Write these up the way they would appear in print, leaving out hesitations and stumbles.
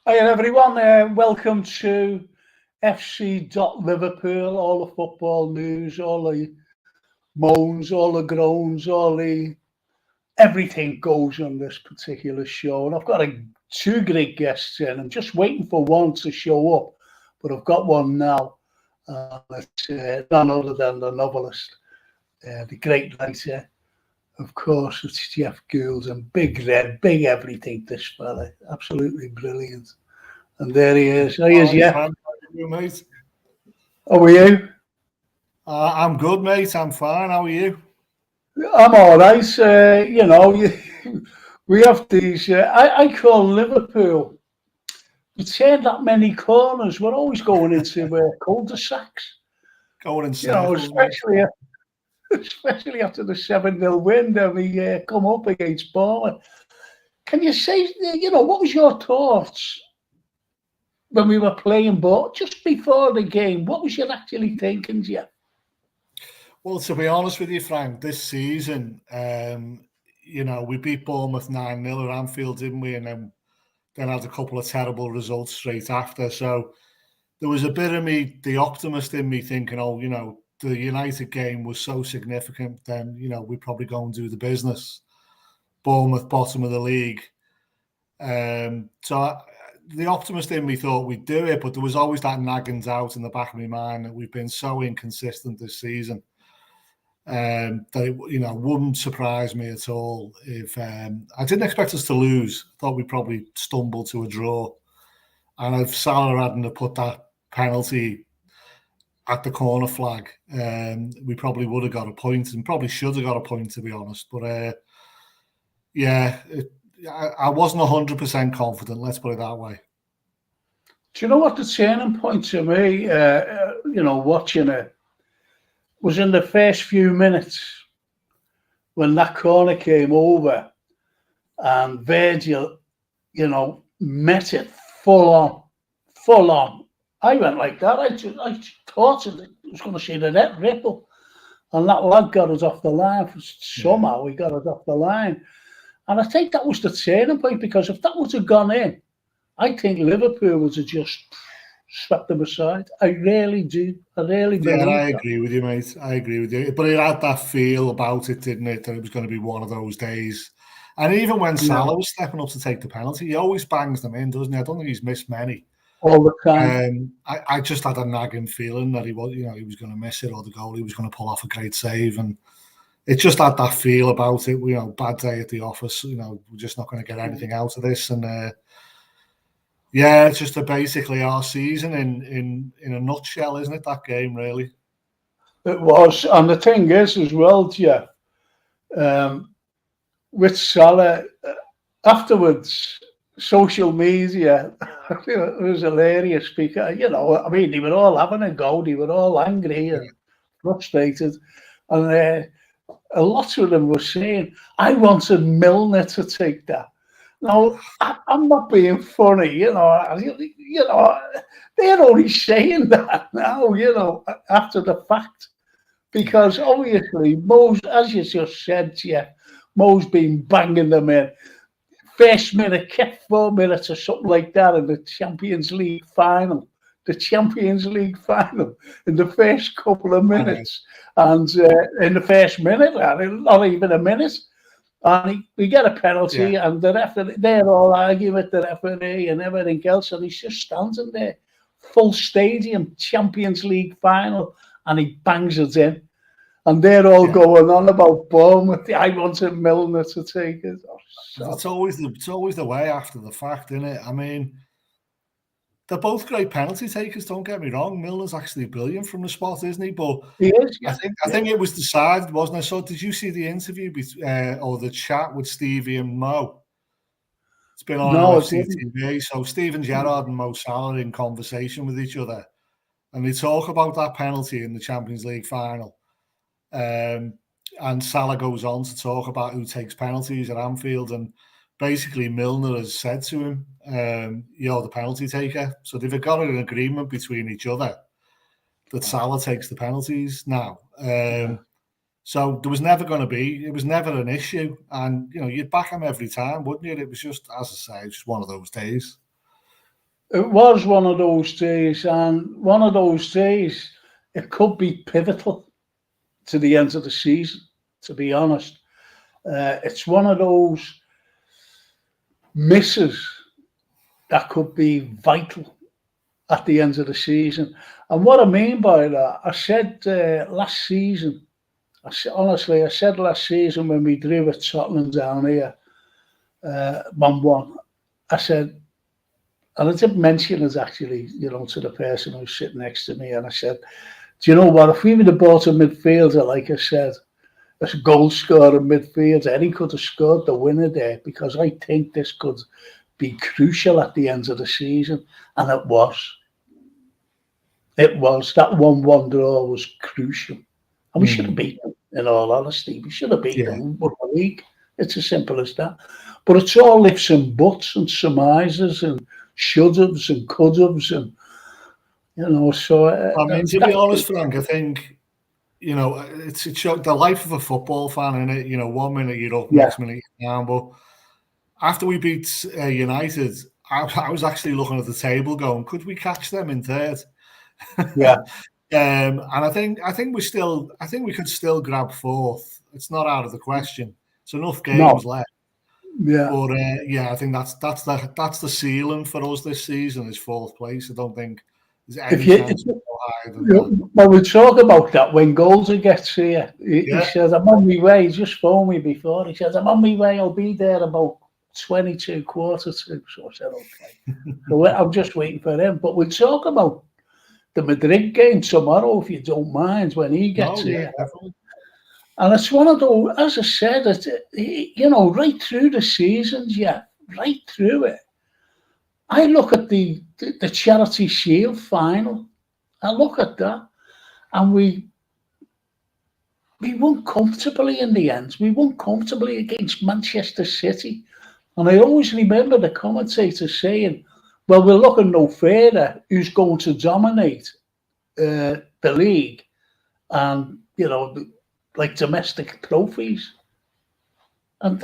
Hi everyone, welcome to FC.Liverpool, all the football news, all the moans, all the groans, everything goes on this particular show. And I've got two great guests in. I'm just waiting for one to show up, but I've got one now. It's none other than the novelist, the great writer. Of course, it's Jeff Gould, and big red, big everything, this fella. Absolutely brilliant. And there he is. There he is, yeah. How are you, mate? How are you? I'm good, mate. I'm fine. How are you? I'm all right. We have these. I call Liverpool. We turn that many corners. We're always going into cul-de-sacs. Going in circles, Especially after the 7-0 win that we come up against Bournemouth. Can you say, what was your thoughts when we were playing ball just before the game? What was you actually thinking, Jeff? Well, to be honest with you, Frank, this season, we beat Bournemouth 9-0 at Anfield, didn't we? And then had a couple of terrible results straight after. So there was a bit of me, the optimist in me, thinking, the United game was so significant, then, we probably go and do the business. Bournemouth, bottom of the league. The optimist in me thought we'd do it, but there was always that nagging doubt in the back of my mind that we've been so inconsistent this season that it, wouldn't surprise me at all if I didn't expect us to lose. I thought we'd probably stumble to a draw, and if Salah hadn't have put that penalty at the corner flag, we probably would have got a point, and probably should have got a point, to be honest. But I wasn't 100% confident, let's put it that way. Do you know what the turning point to me, watching it, was in the first few minutes when that corner came over and Virgil, met it full on. I went like that. I thought it was going to see the net ripple. And that lad got us off the line. Somehow he got us off the line. And I think that was the turning point, because if that would have gone in, I think Liverpool would have just swept them aside. I really do. I really believe I agree with you, mate. I agree with you. But it had that feel about it, didn't it? That it was going to be one of those days. And even when Salah was stepping up to take the penalty, he always bangs them in, doesn't he? I don't think he's missed many. All the time. I just had a nagging feeling that he was going to miss it, or the goalie was going to pull off a great save. And it just had that feel about it. Bad day at the office. We're just not going to get anything out of this. And it's just basically our season in a nutshell, isn't it? That game, really. It was, and the thing is as well, Jeff, with Salah afterwards, social media, it was hilarious because they were all having a go, they were all angry and frustrated, and a lot of them were saying, "I wanted Milner to take that." Now, I'm not being funny, they're only saying that now, after the fact, because obviously Mo's, as you just said, Jeff, Mo's been banging them in. First minute, kept 4 minutes or something like that in the Champions League final. In the first couple of minutes, and in the first minute, not even a minute. And we get a penalty, and the referee, they're all arguing with the referee and everything else, and he's just standing there, full stadium, Champions League final, and he bangs it in. And they're all going on about Bournemouth. I wanted Milner to take it. It's always the way after the fact, isn't it? I mean, they're both great penalty takers, don't get me wrong. Milner's actually brilliant from the spot, isn't he? But he is, I think it was decided, wasn't it? So did you see the interview or the chat with Stevie and Mo? It's been on LFC TV. So Steven Gerrard and Mo Salah are in conversation with each other, and they talk about that penalty in the Champions League final. And Salah goes on to talk about who takes penalties at Anfield, and basically Milner has said to him, "You're the penalty taker." So they've got an agreement between each other that Salah takes the penalties now. So there was never going to be, it was never an issue, and you'd back him every time, wouldn't you? It was just, as I say, just one of those days. It was one of those days, and one of those days, it could be pivotal to the end of the season, to be honest. It's one of those misses that could be vital at the end of the season. And what I mean by that, I said last season, honestly, I said last season when we drew at Tottenham down here, 1-1, I said, and I did mention it actually, to the person who's sitting next to me, and I said, do you know what, if we would have bought a midfielder, like I said, as a goal scorer midfielder, Eddie could have scored the winner there, because I think this could be crucial at the end of the season, and it was. It was. That 1-1 draw was crucial. And we should have beaten them, in all honesty. We should have beaten them for the league. It's as simple as that. But it's all ifs and buts and surmises and should-haves and could-haves and, so... I mean, to be honest, Frank, I think, it's the life of a football fan, isn't it? 1 minute you're up, next minute you're down. But after we beat United, I was actually looking at the table going, could we catch them in third? Yeah. And I think we could still grab fourth. It's not out of the question. It's enough games left. Yeah. But I think that's the ceiling for us this season is fourth place. I don't think there's any chance to go higher than that. Well, we talk about that when Golden gets here. He says, I'm on my way. He just phoned me before. He says, I'm on my way. I'll be there about 22 quarters to. So I said, okay. So I'm just waiting for him. But we'll talk about the Madrid game tomorrow, if you don't mind, when he gets here. Definitely. And it's one of those, as I said, right through the seasons, right through it. I look at the Charity Shield final. I look at that, and we won comfortably in the end. We won comfortably against Manchester City. And I always remember the commentator saying, well, we're looking no further who's going to dominate the league and, like domestic trophies. And,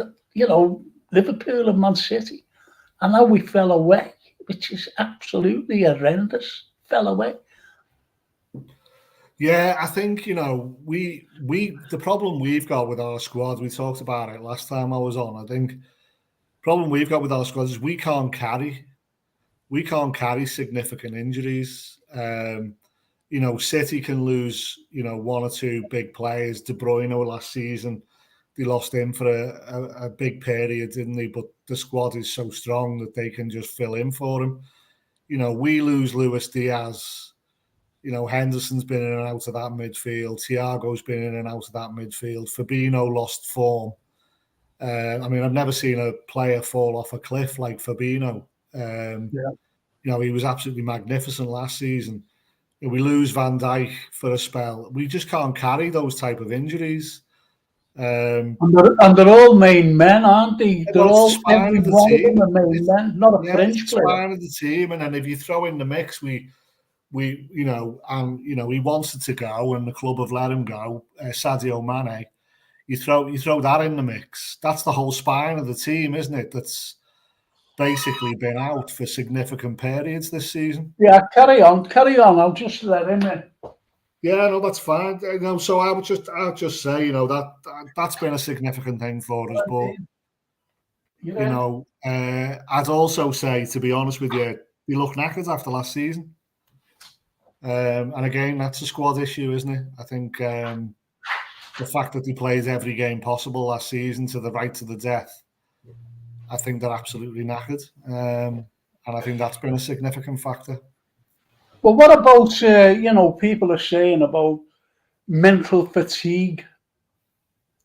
Liverpool and Man City. And now we fell away, which is absolutely horrendous. Fell away. Yeah, I think, the problem we've got with our squad, we talked about it last time I was on, I think the problem we've got with our squad is we can't carry significant injuries. City can lose, one or two big players. De Bruyne last season, they lost him for a big period, didn't they? But the squad is so strong that they can just fill in for him. We lose Luis Diaz. Henderson's been in and out of that midfield. Thiago's been in and out of that midfield. Fabinho lost form. I've never seen a player fall off a cliff like Fabinho. He was absolutely magnificent last season. We lose Van Dijk for a spell. We just can't carry those type of injuries. And they're all main men, aren't they? They're all every one of them are main men, not a French player. Spine of the team, and then if you throw in the mix, he wanted to go, and the club have let him go. Sadio Mane, you throw that in the mix. That's the whole spine of the team, isn't it? That's basically been out for significant periods this season. Yeah, carry on. I'll just let him in. Yeah, no, that's fine. So I'll just say, that's been a significant thing for us. But I'd also say, to be honest with you, we look knackered after last season. And again, that's a squad issue, isn't it? I think the fact that they played every game possible last season to the death, I think they're absolutely knackered. And I think that's been a significant factor. Well, what about, people are saying about mental fatigue?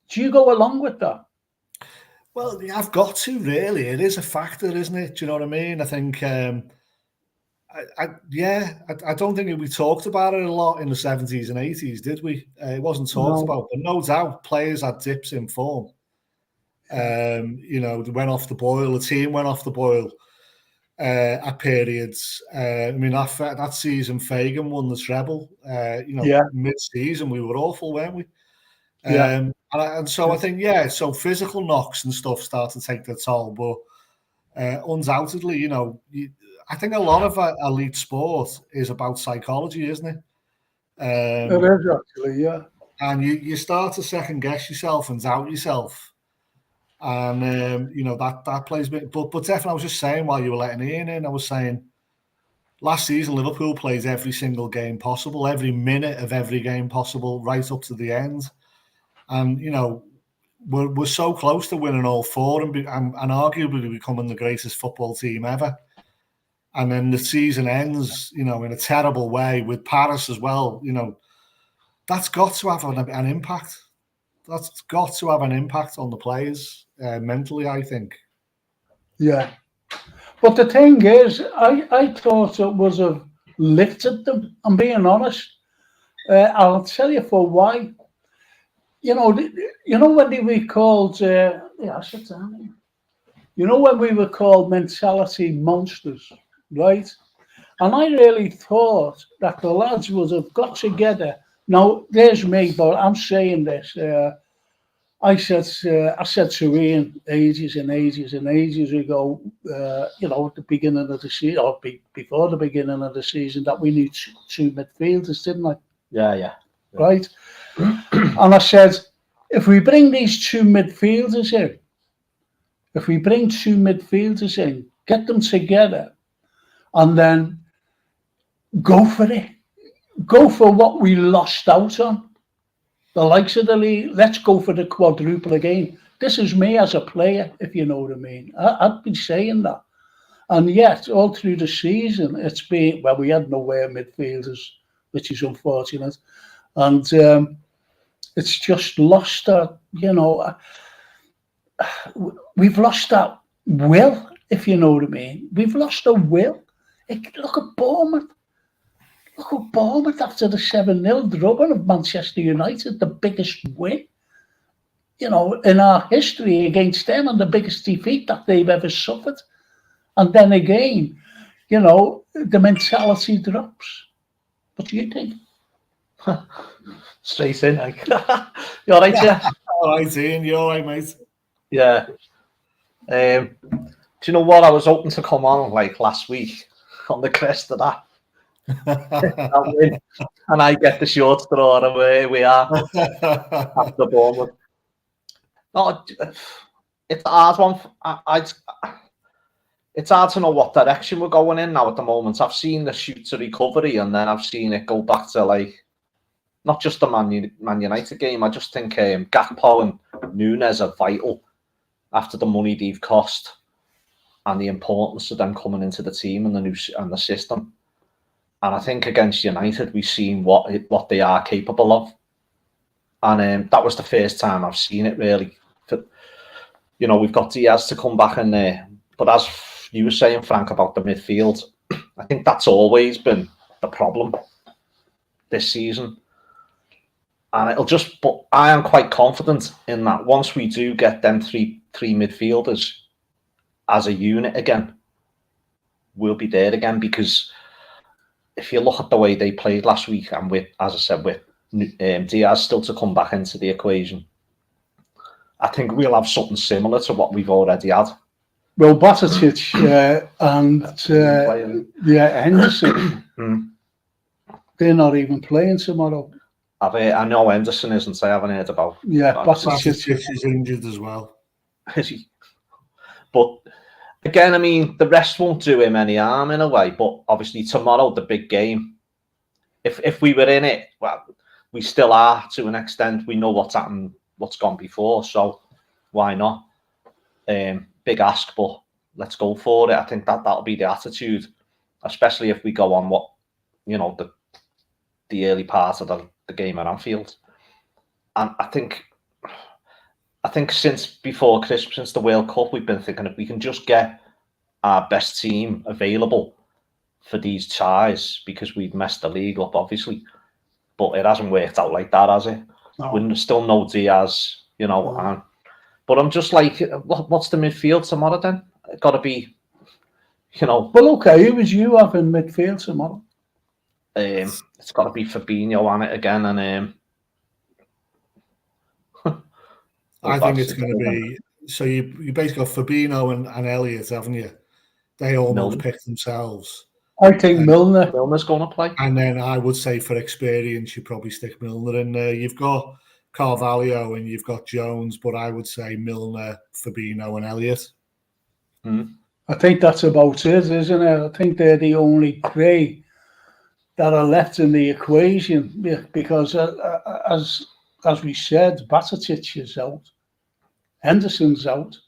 Do you go along with that? Well, yeah, I've got to, really. It is a factor, isn't it? Do you know what I mean? I think, I don't think we talked about it a lot in the 70s and 80s, did we? It wasn't talked about, but no doubt players had dips in form. They went off the boil. The team went off the boil at periods. That season, Fagan won the treble. Mid-season, we were awful, weren't we? So I think, so physical knocks and stuff start to take their toll. But undoubtedly, I think a lot of elite sport is about psychology, isn't it? It is actually, yeah. And you start to second guess yourself and doubt yourself. And that plays a bit. But definitely, I was just saying while you were letting Ian in, I was saying last season Liverpool plays every single game possible, every minute of every game possible, right up to the end. And we're so close to winning all four and arguably becoming the greatest football team ever. And then the season ends, in a terrible way with Paris as well. That's got to have an impact. That's got to have an impact on the players mentally, I think. Yeah. But the thing is, I thought it was have lifted them. I'm being honest. I'll tell you for why. When they were called, I sit down here. When we were called mentality monsters, right? And I really thought that the lads would have got together. Now, there's me, but I'm saying this. I said to Ian ages and ages and ages ago, at the beginning of the season, or before the beginning of the season, that we need two midfielders, didn't I? Yeah. Right? And I said, if we bring these two midfielders in, get them together, and then go for it. Go for what we lost out on. The likes of the league, let's go for the quadruple again. This is me as a player, if you know what I mean. I've been saying that. And yet, all through the season, it's been, we had nowhere midfielders, which is unfortunate. And it's just lost that, we've lost that will, if you know what I mean. We've lost the will. Look at Bournemouth. Look at Bournemouth after the 7-0 drubbing of Manchester United, the biggest win, in our history against them, and the biggest defeat that they've ever suffered. And then again, the mentality drops. What do you think? Straight in, like. You all right, yeah? All right, Ian, you all right, mate? Yeah. Do you know what? I was hoping to come on like last week on the crest of that. And I get the short straw, and where we are after Bournemouth. No, it's a hard one. It's hard to know what direction we're going in now at the moment. I've seen the shoot to recovery, and then I've seen it go back to not just the Man United game. I just think Gakpo and Nunes are vital after the money they've cost and the importance of them coming into the team and the system. And I think against United, we've seen what they are capable of. And that was the first time I've seen it, really. We've got Diaz to come back in there. But as you were saying, Frank, about the midfield, I think that's always been the problem this season. And but I am quite confident in that once we do get them three midfielders as a unit again, we'll be there again. Because if you look at the way they played last week, and with Diaz still to come back into the equation, I think we'll have something similar to what we've already had. Well, Batatic and Henderson, they're not even playing tomorrow. I know Henderson isn't. I haven't heard about. Yeah, Batatic is injured as well. Is he? But again, I mean, the rest won't do him any harm in a way. But obviously, tomorrow, the big game. If we were in it, well, we still are to an extent. We know what's happened, what's gone before. So why not? Big ask, but let's go for it. I think that'll be the attitude, especially if we go on the early part of the game at Anfield. And I think since before Christmas, since the World Cup, we've been thinking if we can just get our best team available for these ties, because we've messed the league up, obviously. But it hasn't worked out like that, has it? No. We're still no Diaz, and but I'm just like, what's the midfield tomorrow then? It's got to be, Well, okay, who was you have in midfield tomorrow? It's got to be Fabinho on it again, and I think it's going to be. So you basically got Fabinho and Elliott, haven't you? they almost Milner. picked themselves. I think Milner's going to play. And then I would say for experience, you probably stick Milner in there. You've got Carvalho and you've got Jones, but I would say Milner, Fabinho and Elliott. I think that's about it, isn't it? I think they're the only three that are left in the equation because, as we said, Bacetic is out, Henderson's out,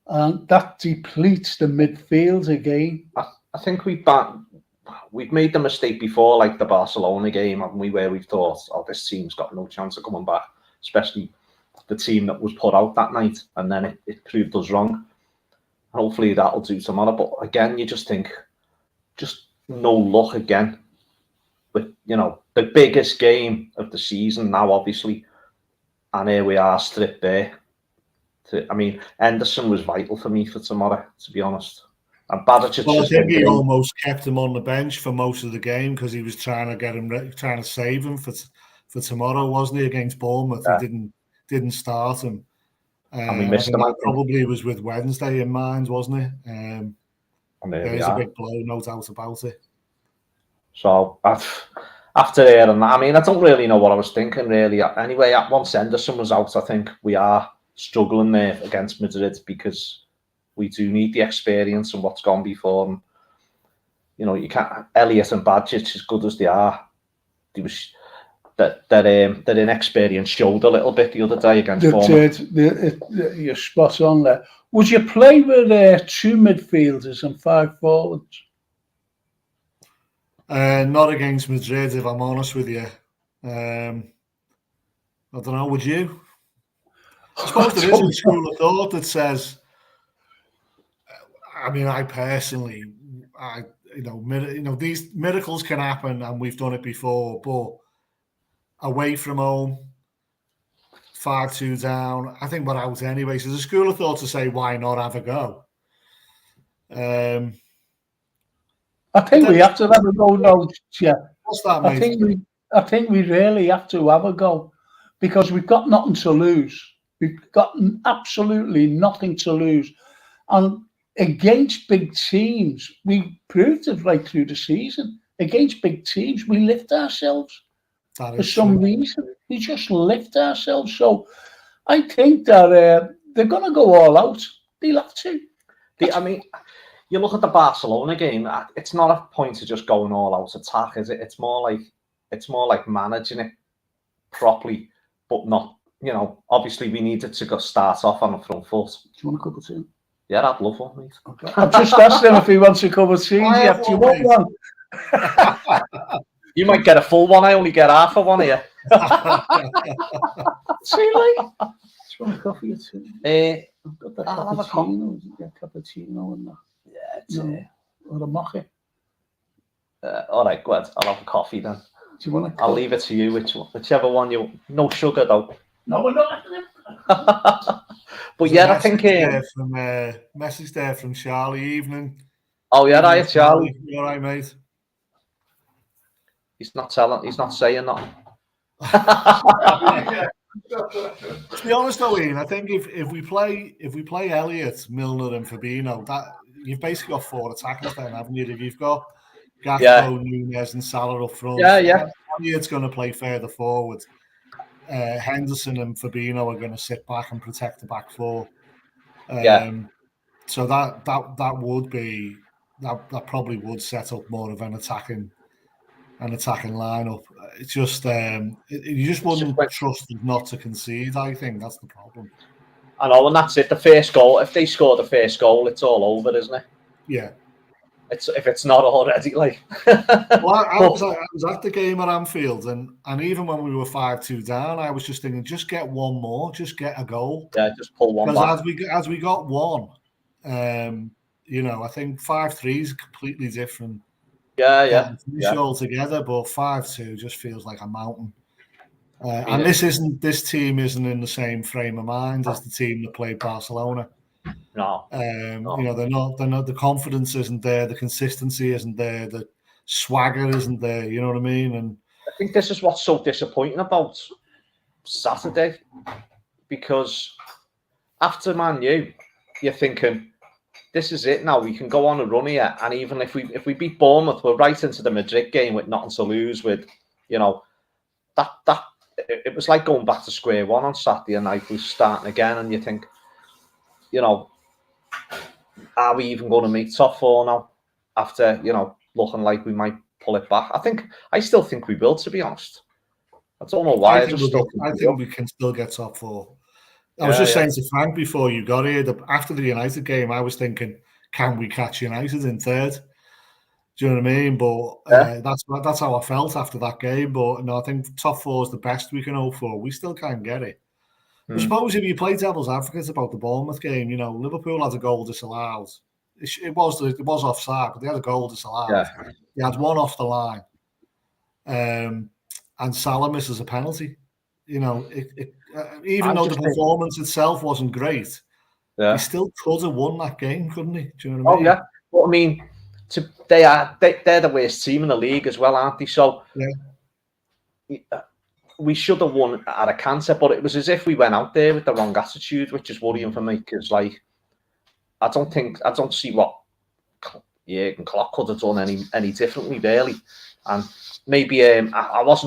and that depletes the midfield again. I think we've made the mistake before, like the Barcelona game, haven't we, where we've thought, oh, this team's got no chance of coming back, especially the team that was put out that night, and then it proved us wrong. Hopefully that'll do tomorrow. But again, you just think, just no luck again. With, the biggest game of the season now, obviously. And here we are, stripped there. Henderson was vital for me for tomorrow, to be honest. And Bacetic. Well, I think he almost kept him on the bench for most of the game because he was trying to get him, trying to save him for tomorrow, wasn't he, against Bournemouth? Yeah. He didn't start him. And we missed him. Probably was with Wednesday in mind, wasn't it? There's a big blow, no doubt about it. So after there and that, I don't really know what I was thinking really. Anyway, once Henderson was out, I think we are struggling there against Madrid because we do need the experience and what's gone before. And, you can't. Elliott and Bacetic, as good as they are, their inexperience showed a little bit the other day against Bournemouth. You're spot on there. Would you play with 2 midfielders and 5 forwards? Not against Madrid, if I'm honest with you. I don't know, would you? I suppose there is a school of thought that says, I personally, these miracles can happen and we've done it before, but away from home, 5-2 down, I think we're out anyway. So there's a school of thought to say, why not have a go? I think we have to have a go now, yeah. What's that, mate? I think we really have to have a go because we've got nothing to lose. We've got absolutely nothing to lose. And against big teams, we proved it right through the season. Against big teams, we lift ourselves. For some reason, we just lift ourselves. So I think that they're going to go all out. They'll have to. You look at the Barcelona game. It's not a point of just going all out attack, is it? It's more like managing it properly, but not. Obviously we needed to go start off on the front foot. Do you want a cup of tea? Yeah, I'd love one, mate. Okay. I've just asked him if he wants a cup of tea. Do you want one? You might get a full one. I only get half of one here. See, like, do you want a coffee or tea? I'll have a cappuccino. Cappuccino and that. Yeah, it's or a mocha. All right, good. I'll have a coffee then. Do you want a I'll leave it to you. Whichever one you. No sugar though. No, we're not. But yeah, I think message there from Charlie evening. Oh yeah, right, Charlie. You all right, mate? He's not saying that. To be honest, though, Ian, I think if we play Elliott, Milner, and Fabinho, that you've basically got 4 attackers then, haven't you? If you've got Gakpo, Nunez, and Salah up front, Elliott's going to play further forward. Henderson and Fabinho are going to sit back and protect the back four. So that would be that probably would set up more of an attacking lineup. It's just you just wouldn't trust them not to concede. I think that's the problem. I know, and that's it. The first goal. If they score the first goal, it's all over, isn't it? Yeah. If it's not already, like. Well, I was at the game at Anfield, and even when we were 5-2 down, I was just thinking, just get one more, just get a goal. Yeah, just pull one back. Because as we got one, I think 5-3 is completely different. Yeah. Altogether, but 5-2 just feels like a mountain. And this team isn't in the same frame of mind as the team that played Barcelona. No. They're not. The confidence isn't there. The consistency isn't there. The swagger isn't there. You know what I mean? And I think this is what's so disappointing about Saturday, because after Man U, you're thinking this is it now. We can go on a run here, and even if we beat Bournemouth, we're right into the Madrid game with nothing to lose. With that it was like going back to square one on Saturday night. We're starting again, and you think, are we even going to make top four now? After looking like we might pull it back, I still think we will. To be honest, I don't know why. I think we can still get top four. I was just saying to Frank before you got here that after the United game, I was thinking, can we catch United in third? Do you know what I mean? But that's how I felt after that game. But no, I think top four is the best we can hope for. We still can't get it. I suppose if you play devil's advocate about the Bournemouth game, Liverpool had a goal disallowed. It was offside, but they had a goal disallowed. Yeah. They had one off the line, and Salah misses a penalty. Even though the performance itself wasn't great, he still could have won that game, couldn't he? Do you know what I mean? Yeah. Well, I mean, they're the worst team in the league as well, aren't they? So we should have won at a canter, but it was as if we went out there with the wrong attitude, which is worrying for me because, I don't see what Jurgen Klopp could have done any differently, really. And maybe I was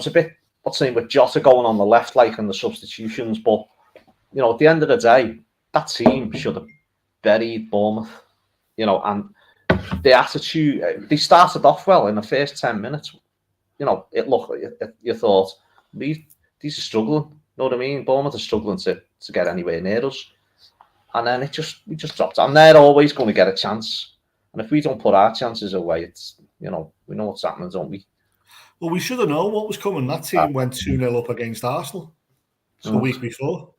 a bit with Jota going on the left, and the substitutions, but at the end of the day, that team should have buried Bournemouth, and the attitude, they started off well in the first 10 minutes. It looked like you thought these are struggling. You know what I mean? Bournemouth are struggling to get anywhere near us, and then we just dropped. And they're always going to get a chance, and if we don't put our chances away, it's we know what's happening, don't we? Well, we should have known what was coming. That team went 2-0 up against Arsenal the week before.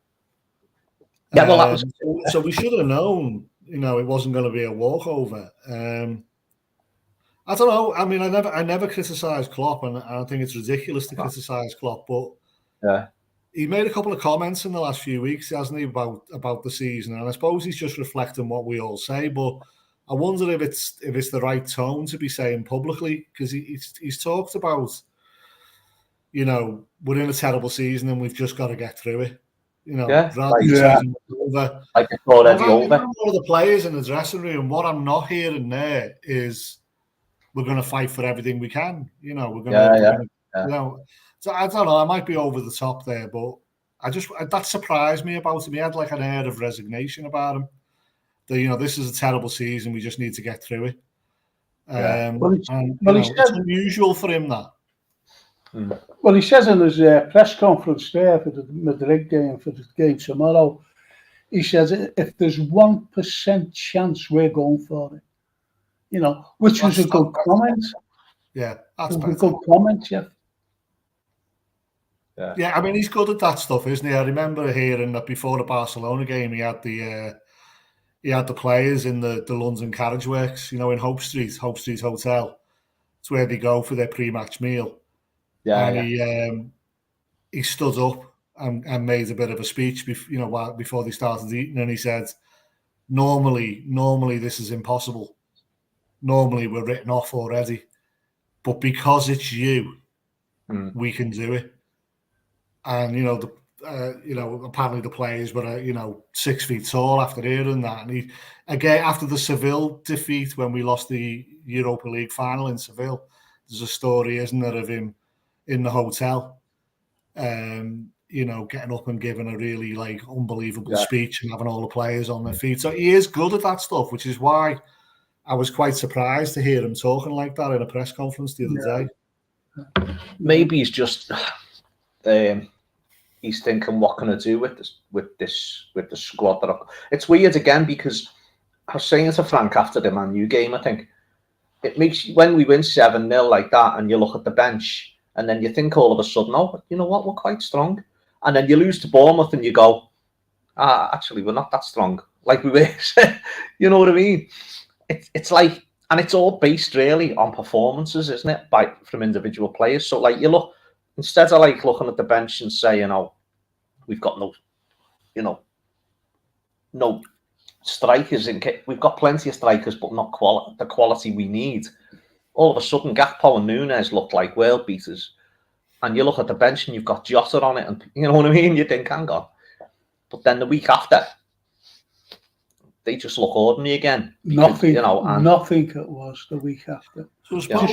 Yeah, well, that was so we should have known. It wasn't going to be a walkover. I don't know. I mean, I never criticised Klopp, and I think it's ridiculous to criticise Klopp. But he made a couple of comments in the last few weeks, hasn't he, about the season? And I suppose he's just reflecting what we all say. But I wonder if it's the right tone to be saying publicly, because he's talked about, we're in a terrible season and we've just got to get through it. Season over. Like it's already over. All of the players in the dressing room, what I'm not hearing there is, we're going to fight for everything we can. We're going to, So I don't know. I might be over the top there, but that surprised me about him. He had an air of resignation about him. That this is a terrible season. We just need to get through it. It's unusual for him that. Well, he says in his press conference there for the Madrid game, for the game tomorrow, he says if there's 1% chance, we're going for it. Which was a good comment. Yeah, that's a good comment, yeah. Yeah, I mean, he's good at that stuff, isn't he? I remember hearing that before the Barcelona game, he had the players in the London Carriage Works, in Hope Street Hotel. It's where they go for their pre-match meal. He stood up and made a bit of a speech, before they started eating, and he said, "Normally this is impossible. Normally we're written off already, but because it's you, we can do it." And apparently the players were 6 feet tall after hearing that. And he, again, after the Seville defeat when we lost the Europa League final in Seville, there's a story, isn't there, of him in the hotel, getting up and giving a really unbelievable speech and having all the players on their feet. So he is good at that stuff, which is why I was quite surprised to hear him talking like that in a press conference the other day. Maybe he's just he's thinking, what can I do with the squad? It's weird again, because I was saying to Frank after the Man U game, I think it makes you, when we win 7-0 like that, and you look at the bench, and then you think all of a sudden, oh, you know what, we're quite strong, and then you lose to Bournemouth, and you go, actually, we're not that strong like we were. You know what I mean? It's like, and it's all based really on performances, isn't it, from individual players. So you look, instead of looking at the bench and saying, we've got no strikers in kit. We've got plenty of strikers, but not the quality we need. All of a sudden, Gakpo and Nunes look like world beaters. And you look at the bench and you've got Jota on it, and you know what I mean? You think, hang on. But then the week after, they just look ordinary again. Because, nothing it was the week after. So I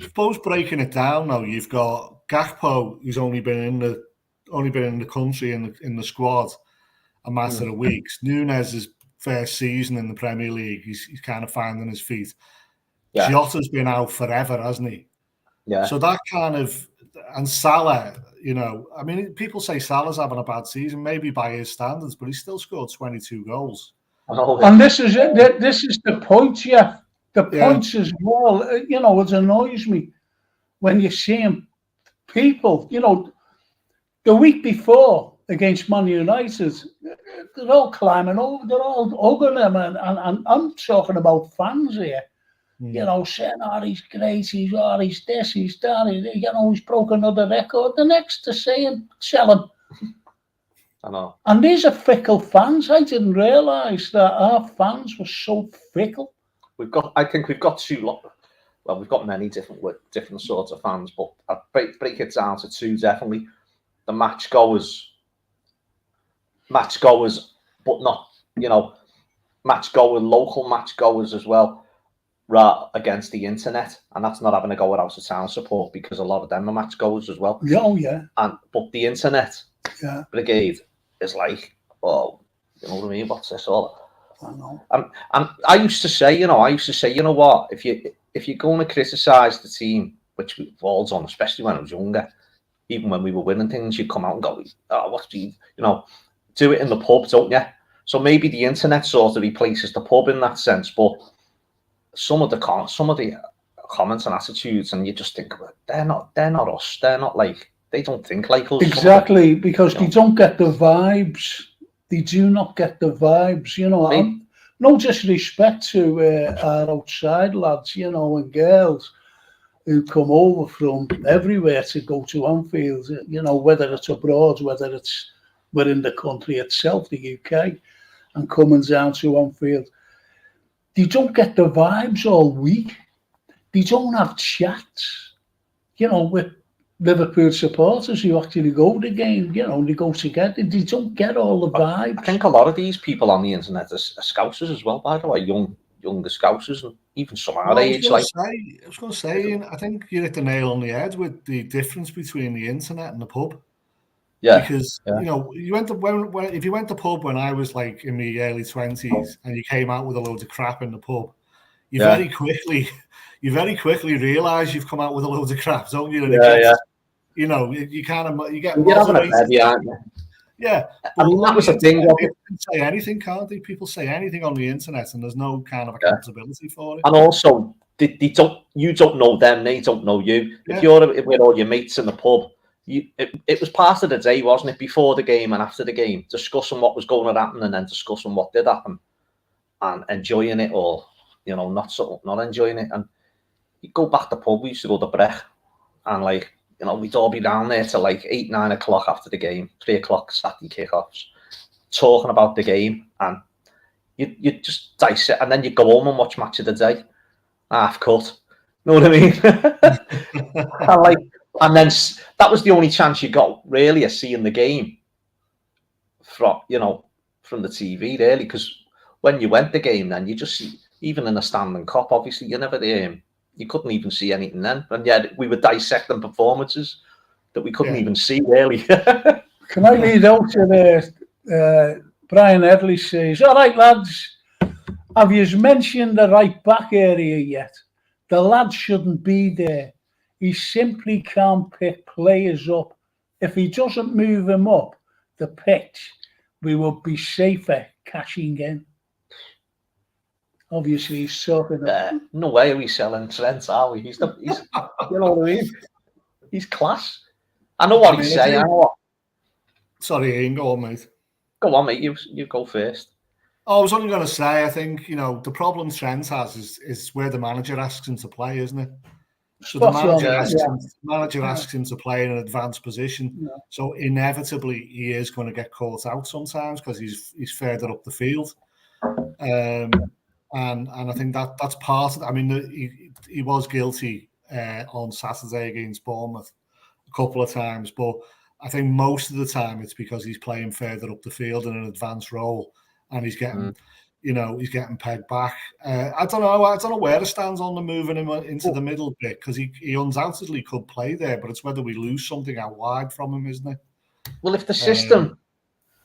suppose breaking it down now, you've got Gakpo, who's only been in the country in the squad a matter of weeks. Nunes' first season in the Premier League, he's kind of finding his feet. Yeah. Jota's been out forever, hasn't he? Yeah. So that kind of, and Salah, I mean, people say Salah's having a bad season, maybe by his standards, but he still scored 22 goals. And this is it. This is the point, yeah. The points as well. It annoys me when you see him. People, the week before against Man United, they're all climbing over, they're all hugging him, and I'm talking about fans here. Saying, he's great, he's this, he's that, he's broke another record. The next to saying, sell him. I know. And these are fickle fans. I didn't realise that our fans were so fickle. I think we've got we've got many different sorts of fans, but I'd break it down to two, definitely. The match goers, but not, local match goers as well. Right, against the internet, and that's not having a go at out of town support, because a lot of them are match goers as well. Yeah. But the internet brigade is like, oh, you know what I mean? What's this all? I know. And I used to say, you know what? If you're going to criticise the team, which we've all done, especially when I was younger, even when we were winning things, you'd come out and go, do it in the pub, don't you? So maybe the internet sort of replaces the pub in that sense, but some of the comments and attitudes, and you just think, they're not us. They're not like, they don't think like us. Exactly, because they don't get the vibes. They do not get the vibes. No disrespect to our outside lads, and girls who come over from everywhere to go to Anfield. Whether it's abroad, whether it's within the country itself, the UK, and coming down to Anfield. They don't get the vibes all week. They don't have chats, with Liverpool supporters who actually go to the game, they go together. They don't get all the vibes. I think a lot of these people on the internet are Scousers as well, by the way, younger Scousers, and even some our age. I was going to say, I think you hit the nail on the head with the difference between the internet and the pub. Yeah, because you went to if you went to pub when I was like in my early 20s, and you came out with a load of crap in the pub, you very quickly realise you've come out with a load of crap, don't you? And you get moderated. Yeah, I mean, that was the thing. People can say anything, can't they? People say anything on the internet, and there's no kind of accountability for it. And also, you don't know them, they don't know you. If you're with all your mates in the pub, it was part of the day, wasn't it? Before the game and after the game, discussing what was going to happen, and then discussing what did happen, and enjoying it, or not enjoying it. And you go back to the pub. We used to go to Breck, and we'd all be down there till 8, 9 o'clock after the game, 3 o'clock Saturday kickoffs, talking about the game, and you just dissect, and then you go home and watch Match of the Day, half cut. Know what I mean? And then that was the only chance you got really of seeing the game from the TV, really, because when you went the game, then you just see, even in a standing cop, obviously you never you couldn't even see anything then, and yet we were dissecting performances that we couldn't even see, really. Can I read out to Brian Edley says, all right, lads, have you mentioned the right back area yet? The lad shouldn't be there. He simply can't pick players up. If he doesn't move them up the pitch, we will be safer cashing in. Obviously, he's talking. No way are we selling Trent, are we? He's you know what I mean? He's class. I know what he's saying. Sorry, Ian, go on, mate. Go on, mate. You go first. I was only going to say, I think, the problem Trent has is where the manager asks him to play, isn't it? So the manager asks him to play in an advanced position. Yeah. So inevitably, he is going to get caught out sometimes because he's further up the field. And I think that's part of it. I mean, he was guilty on Saturday against Bournemouth a couple of times, but I think most of the time it's because he's playing further up the field in an advanced role, and he's getting, he's getting pegged back. I don't know where it stands on the moving him into the middle bit, because he undoubtedly could play there, but it's whether we lose something out wide from him, isn't it? Well, if the system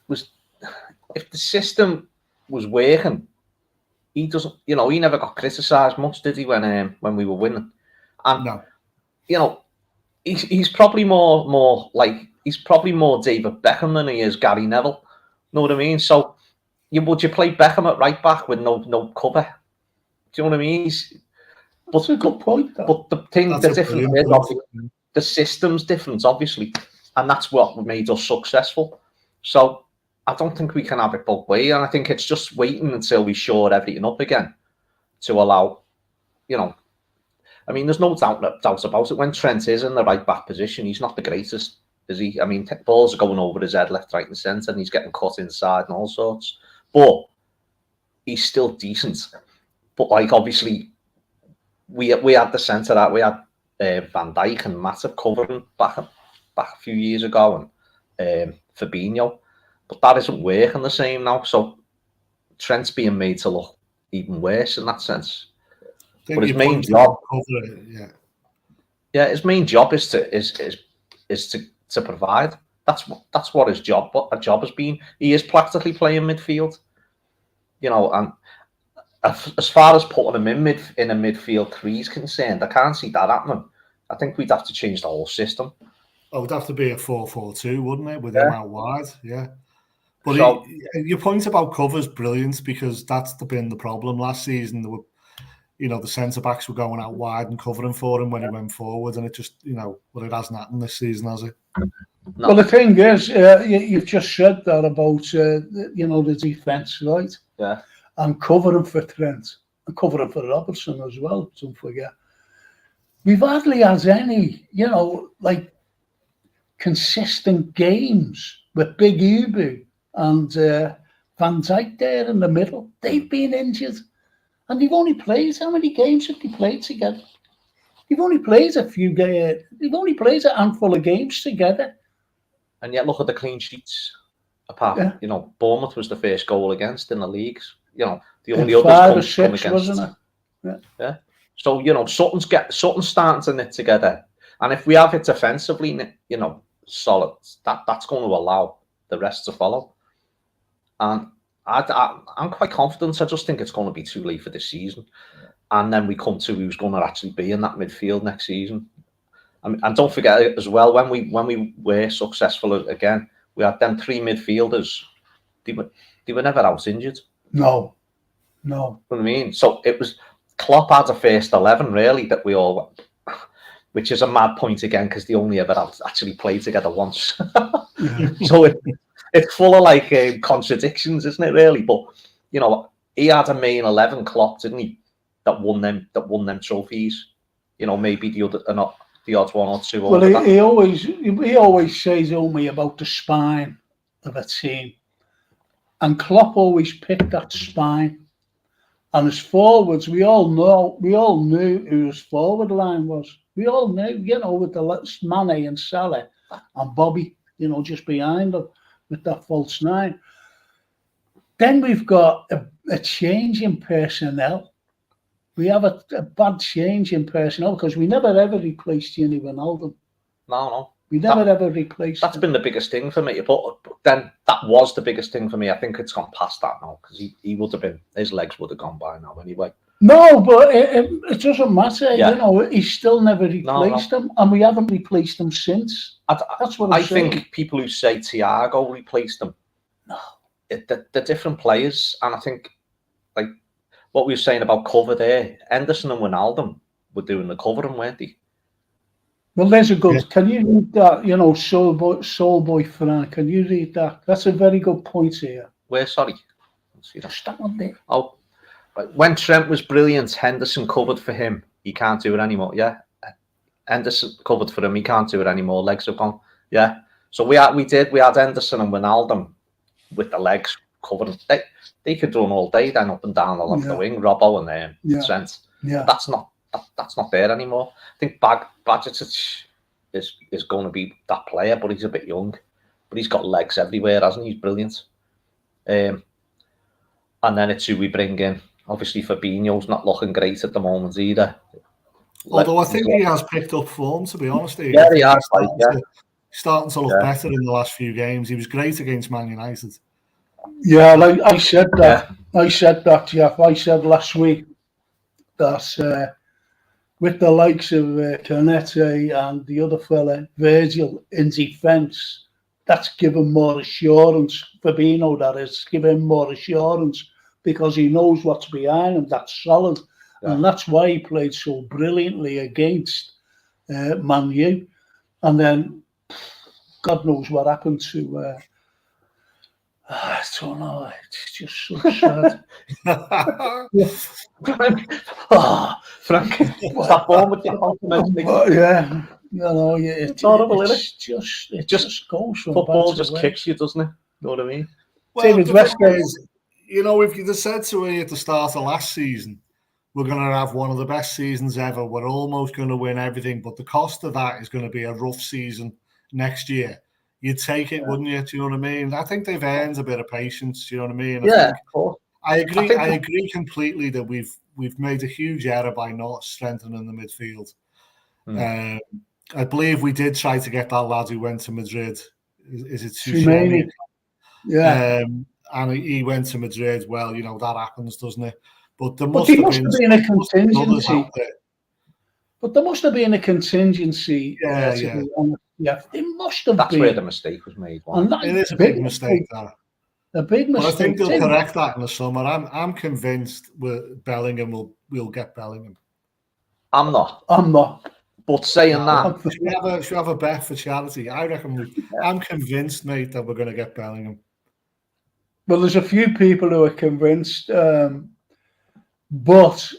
was working, he doesn't. He never got criticised much, did he? When we were winning, and no. He's probably more he's probably more David Beckham than he is Gary Neville. Know what I mean? So, would you play Beckham at right back with no cover? Do you know what I mean? That's a good point, though. But the difference is the system's different, obviously, and that's what made us successful. So I don't think we can have it both ways, and I think it's just waiting until we shore everything up again to allow, I mean, there's no doubt about it. When Trent is in the right back position, he's not the greatest, is he? I mean, balls are going over his head left, right, and centre, and he's getting cut inside and all sorts. But he's still decent. But obviously, we had the centre that we had Van Dijk and Matip covering back a few years ago, and Fabinho. But that isn't working the same now. So Trent's being made to look even worse in that sense. But his main job, his main job is to provide. That's what his job has been. He is practically playing midfield, and as far as putting him in a midfield three is concerned, I can't see that happening. I think we'd have to change the whole system. Oh, it'd have to be a 4-4-2, wouldn't it, with him out wide? Yeah. But your point about cover is brilliant, because that's been the problem last season. There were, the centre backs were going out wide and covering for him when he went forward, and it just, but it hasn't happened this season, has it? No. Well, the thing is, you've just said that about the defence, right? Yeah. And covering for Trent and covering for Robertson as well. Don't forget, we've hardly had any, consistent games with Big Ubu and Van Dijk there in the middle. They've been injured. And they've only played, how many games have they played together? They've only played they've only played a handful of games together. And yet look at the clean sheets. Apart, Bournemouth was the first goal against in the leagues. The only others come against. Wasn't it? Yeah. So, something's starting to knit together. And if we have it defensively, solid, that's going to allow the rest to follow. And I'm quite confident. I just think it's going to be too late for this season. And then we come to who's going to actually be in that midfield next season. And don't forget as well, when we were successful again, we had them three midfielders. They were never out injured. No. You know what I mean? So it was Klopp had a first 11 really that we all, which is a mad point again because they only ever actually played together once. So it's full of contradictions, isn't it? Really, but he had a main 11, Klopp, didn't he? That won them trophies. Maybe the odds one or two. Well, he always says only about the spine of a team, and Klopp always picked that spine. And as forwards, we all knew who his forward line was. We all knew, with the Mane and Salah and Bobby, just behind them with that false nine. Then we've got a change in personnel. We have a bad change in personnel because we never ever replaced Gini Wijnaldum. No. We never ever replaced That's been the biggest thing for me. But then that was the biggest thing for me. I think it's gone past that now because he would have been, his legs would have gone by now anyway. No, but it doesn't matter. Yeah. He's still never replaced him, and we haven't replaced him since. That's what I think people who say Thiago replaced him, no, they're different players, and I think what we were saying about cover there, Henderson and Wijnaldum were doing the covering, weren't they? Well, there's a good. Yeah. Can you read that? Soul Boy Frank. Can you read that? That's a very good point here. Where? Sorry. Just that one there. Oh. When Trent was brilliant, Henderson covered for him. He can't do it anymore. Yeah, Henderson covered for him. He can't do it anymore. Legs have gone. Yeah. So we had Henderson and Wijnaldum with the legs covering. They could run all day, then up and down along the wing. Robbo and Trent. Yeah. That's not there anymore. I think Bajcetic is going to be that player, but he's a bit young. But he's got legs everywhere, hasn't he? He's brilliant. And then it's who we bring in. Obviously, Fabinho's not looking great at the moment either. Although I think he has picked up form, to be honest. Yeah, he has. Starting to look better in the last few games. He was great against Man United. Yeah, like I said that. Yeah. I said that, Jeff. I said last week that with the likes of Canete and the other fella, Virgil, in defence, that's given more assurance. Fabinho, that is, given more assurance because he knows what's behind him. That's solid. Yeah. And that's why he played so brilliantly against Man U. And then God knows what happened to... I don't know. It's just so sad. Frank, what's that born with you? Yeah, you know, it's horrible, isn't it? It just goes from football just kicks you, doesn't it? You know what I mean? Well, the thing is, you know, if you'd have said to me at the start of last season, we're going to have one of the best seasons ever, we're almost going to win everything, but the cost of that is going to be a rough season next year. You'd take it, wouldn't you? Do you know what I mean? I think they've earned a bit of patience. Do you know what I mean? I agree completely that we've made a huge error by not strengthening the midfield. I believe we did try to get that lad who went to Madrid. Is it Tchouameni? Yeah. And he went to Madrid. Well, you know, that happens, doesn't it? But there must have been a contingency. But there must have been a contingency. Yeah, it must have been. That's where the mistake was made. It is a big mistake, that. A big mistake. But I think they'll correct that in the summer. I'm convinced Bellingham we'll get Bellingham. I'm not. But saying that, should we have a bet for charity? I reckon I'm convinced, mate, that we're going to get Bellingham. Well, there's a few people who are convinced, but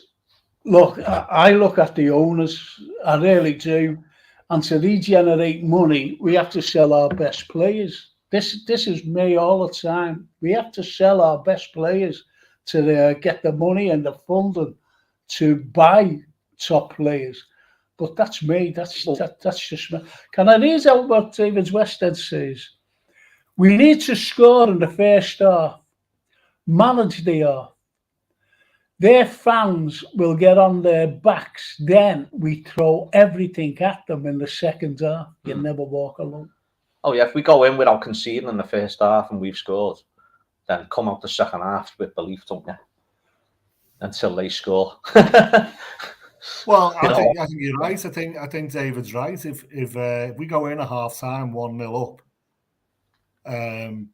look, I look at the owners. I really do. And to regenerate money, we have to sell our best players. This is me all the time. We have to sell our best players to get the money and the funding to buy top players. But that's me. That's just me. Can I read out what David Westhead says? We need to score in the first half, manage the half. Their fans will get on their backs. Then we throw everything at them in the second half. You never walk alone. Oh, yeah. If we go in without conceding in the first half and we've scored, then come out the second half with belief, don't you? Until they score. Well, I think you're right. I think David's right. If we go in at half time 1-0 up, and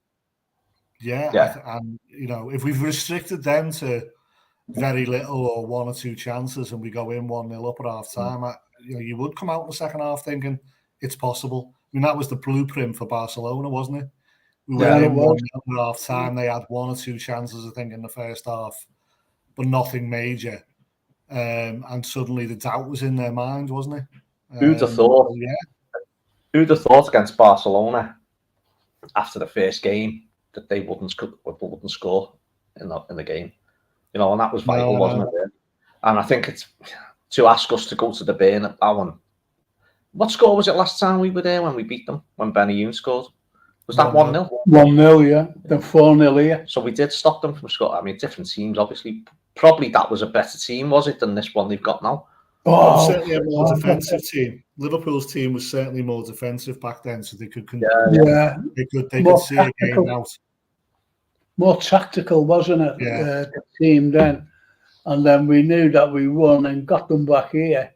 you know, if we've restricted them to very little or one or two chances, and we go in 1-0 up at half time, you know, you would come out in the second half thinking it's possible. I mean, that was the blueprint for Barcelona, wasn't it? We went in 1-0 at half time. They had one or two chances, I think, in the first half, but nothing major. And suddenly the doubt was in their mind, wasn't it? Who'd have thought? Yeah. Who'd have thought against Barcelona after the first game that they wouldn't score in the game? You know, and that was vital, wasn't it? And I think it's to ask us to go to the Burn at that one. What score was it last time we were there when we beat them? When Benny Youn scored? Was that 1-0? 1-0, yeah. Then 4-0 here. So we did stop them from scoring. I mean, different teams, obviously. Probably that was a better team, was it, than this one they've got now? Oh, certainly a more defensive team. Liverpool's team was certainly more defensive back then, so they could they could see a game out. More tactical, wasn't it? Yeah. The team then, and then we knew that we won and got them back here.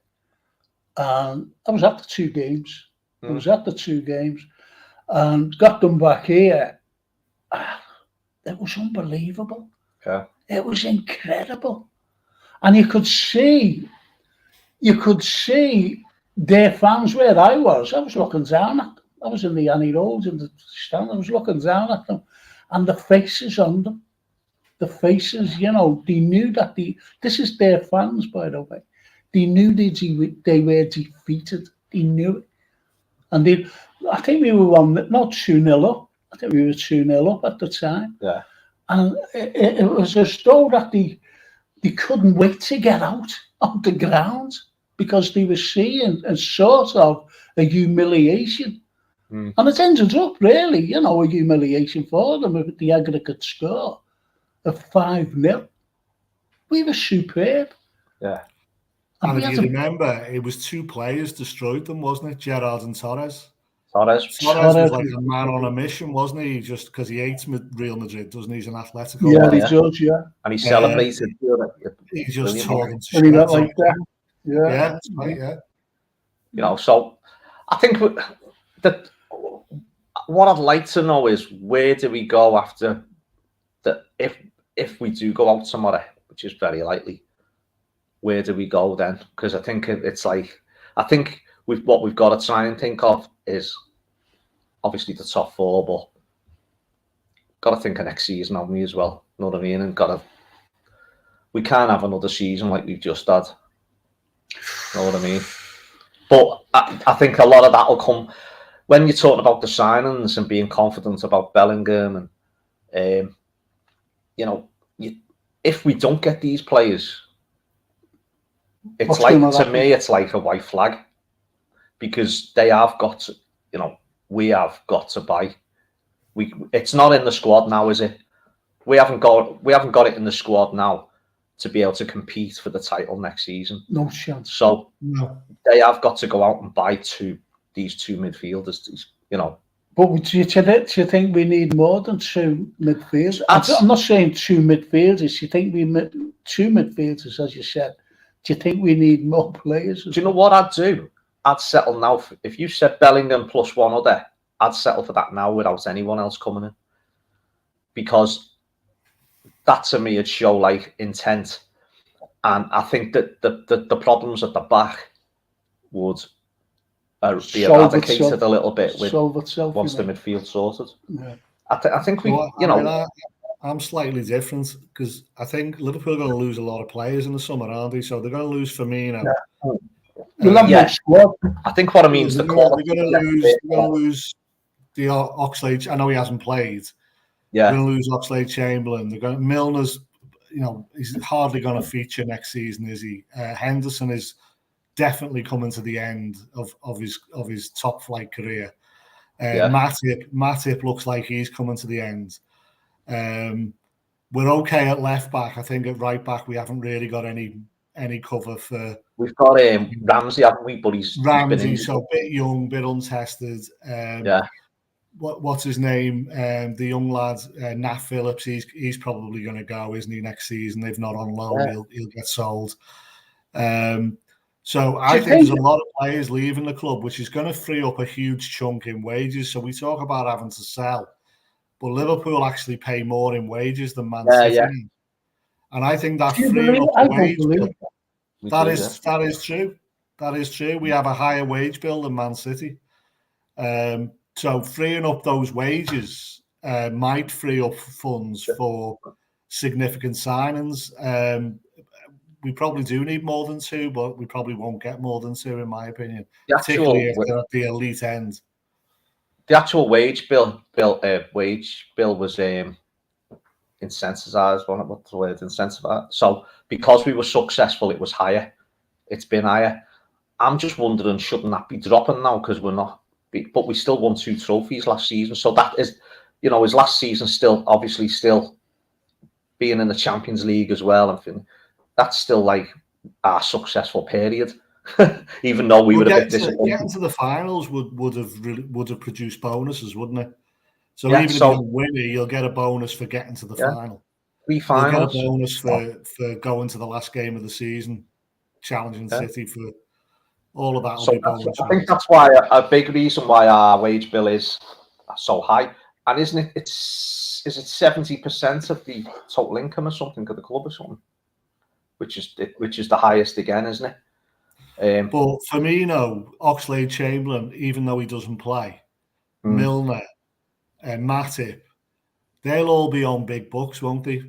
And I was at the two games. And got them back here. It was unbelievable. Yeah. It was incredible. And you could see their fans where I was. I was looking down at them. I was in the Annie Road in the stand. I was looking down at them. And the faces on them. The faces, you know, they knew that this is their fans, by the way. They knew they were defeated. They knew it. And I think we were 2-0 up. I think we were 2-0 up at the time. Yeah. And it was as though that they couldn't wait to get out of the ground because they were seeing a sort of a humiliation. And it ended up really, you know, a humiliation for them with the aggregate score. of 5-0. We were superb. Yeah. And if you remember, it was 2 players destroyed them, wasn't it? Gerrard and Torres. Torres was like a man on a mission, wasn't he? Just because he hates Real Madrid, doesn't he? He's an Atletico. Yeah, he does, yeah. And he celebrated. He just tore them to and he went shreds. like that. Yeah. Yeah, that's right, yeah. You know, so I think that what I'd like to know is, where do we go after that? If we do go out tomorrow, which is very likely, where do we go then? Because I think it's like, I think what we've got to try and think of is obviously the top 4, but got to think of next season, haven't we, as well? You know what I mean? And we can't have another season like we've just had. You know what I mean? But I think a lot of that will come when you're talking about the signings and being confident about Bellingham, and you know, if we don't get these players, it's to me, it's like a white flag, because they have got to, you know, we have got to buy. It's not in the squad now, is it? We haven't got it in the squad now to be able to compete for the title next season. No chance. So they have got to go out and buy these 2 midfielders, you know. But do you think we need more than 2 midfielders? I'm not saying 2 midfielders. You think we 2 midfielders, as you said? Do you think we need more players? Do you know what I'd do? I'd settle now. If you said Bellingham plus 1 other, I'd settle for that now without anyone else coming in. Because that, to me, would show like intent. And I think that the problems at the back would be eradicated a little bit once the midfield sorted. Yeah. I think I'm slightly different, because I think Liverpool are going to lose a lot of players in the summer, aren't they? So they're going to lose Firmino. I think what I mean is they're going to lose the Oxlade. I know he hasn't played. Yeah, they're going to lose Oxlade-Chamberlain. Milner's, you know, he's hardly going to feature next season, is he? Henderson is definitely coming to the end of his top flight career. Matip looks like he's coming to the end. We're okay at left back. I think at right back we haven't really got any cover for. We've got Ramsey, haven't we? But he's so a bit young, bit untested. What's his name? The young lad, Nat Phillips. He's probably going to go, isn't he, next season? If not on loan, he'll get sold. So I think there's a lot of players leaving the club, which is going to free up a huge chunk in wages. So we talk about having to sell, but Liverpool actually pay more in wages than Man City. Yeah. And I think that freeing up the wage bill, that is true. That is true. We have a higher wage bill than Man City. So freeing up those wages might free up funds for significant signings. We probably do need more than 2, but we probably won't get more than 2, in my opinion. Particularly if they're at the elite end. The actual wage bill was incentivized. What's the word? Incentivized. So because we were successful, it was higher. It's been higher. I'm just wondering, shouldn't that be dropping now, because we're not? But we still won 2 trophies last season. So that is, you know, is last season still being in the Champions League as well. I think that's still like our successful period, even though we were a bit disappointed. Getting to the finals would have produced bonuses, wouldn't it? So even if you don't win it, you'll get a bonus for getting to the final. 3 finals. You'll get a bonus for going to the last game of the season, challenging City for all of that. I think that's why a big reason why our wage bill is so high. And isn't it? Is it 70% of the total income or something of the club or something? Which is the highest again, isn't it? But Firmino, Oxlade-Chamberlain, even though he doesn't play, Milner, Matip, they'll all be on big bucks, won't they?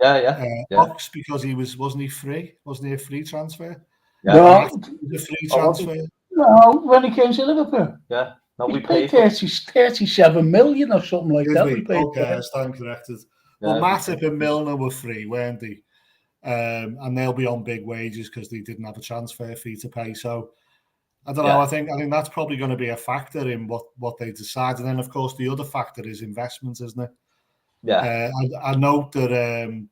Yeah. Ox, because wasn't he free? Wasn't he a free transfer? Yeah. No, a free transfer. No, when he came to Liverpool. Yeah. No, we paid 37 million or something like that. We paid I stand corrected. But Matip and Milner were free, weren't they? And they'll be on big wages because they didn't have a transfer fee to pay. So I don't know. I think that's probably going to be a factor in what they decide. And then, of course, the other factor is investment, isn't it? Yeah. I note that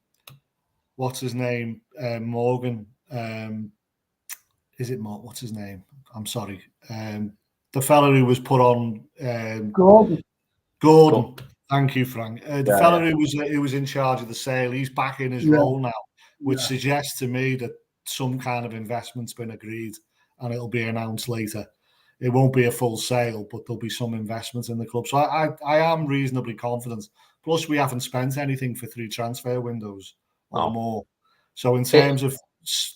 what's his name? Morgan. Is it Mark? What's his name? I'm sorry. The fella who was put on. Gordon. Thank you, Frank. The fella who was in charge of the sale, he's back in his role now, which suggests to me that some kind of investment's been agreed and it'll be announced later. It won't be a full sale, but there'll be some investment in the club. So I am reasonably confident. Plus, we haven't spent anything for 3 transfer windows or more. So in terms of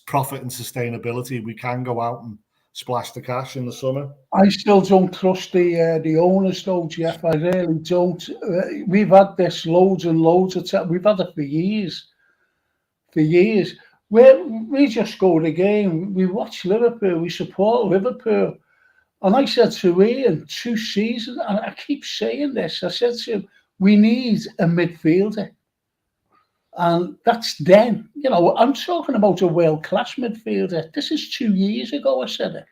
profit and sustainability, we can go out and splash the cash in the summer. I still don't trust the owners, though, Jeff. I really don't. We've had this loads and loads of time. We've had it for years. For years. We just go to the game. We watch Liverpool. We support Liverpool. And I said to Ian 2 seasons, and I keep saying this, I said to him, we need a midfielder. And that's then. You know, I'm talking about a world-class midfielder. This is 2 years ago, I said it.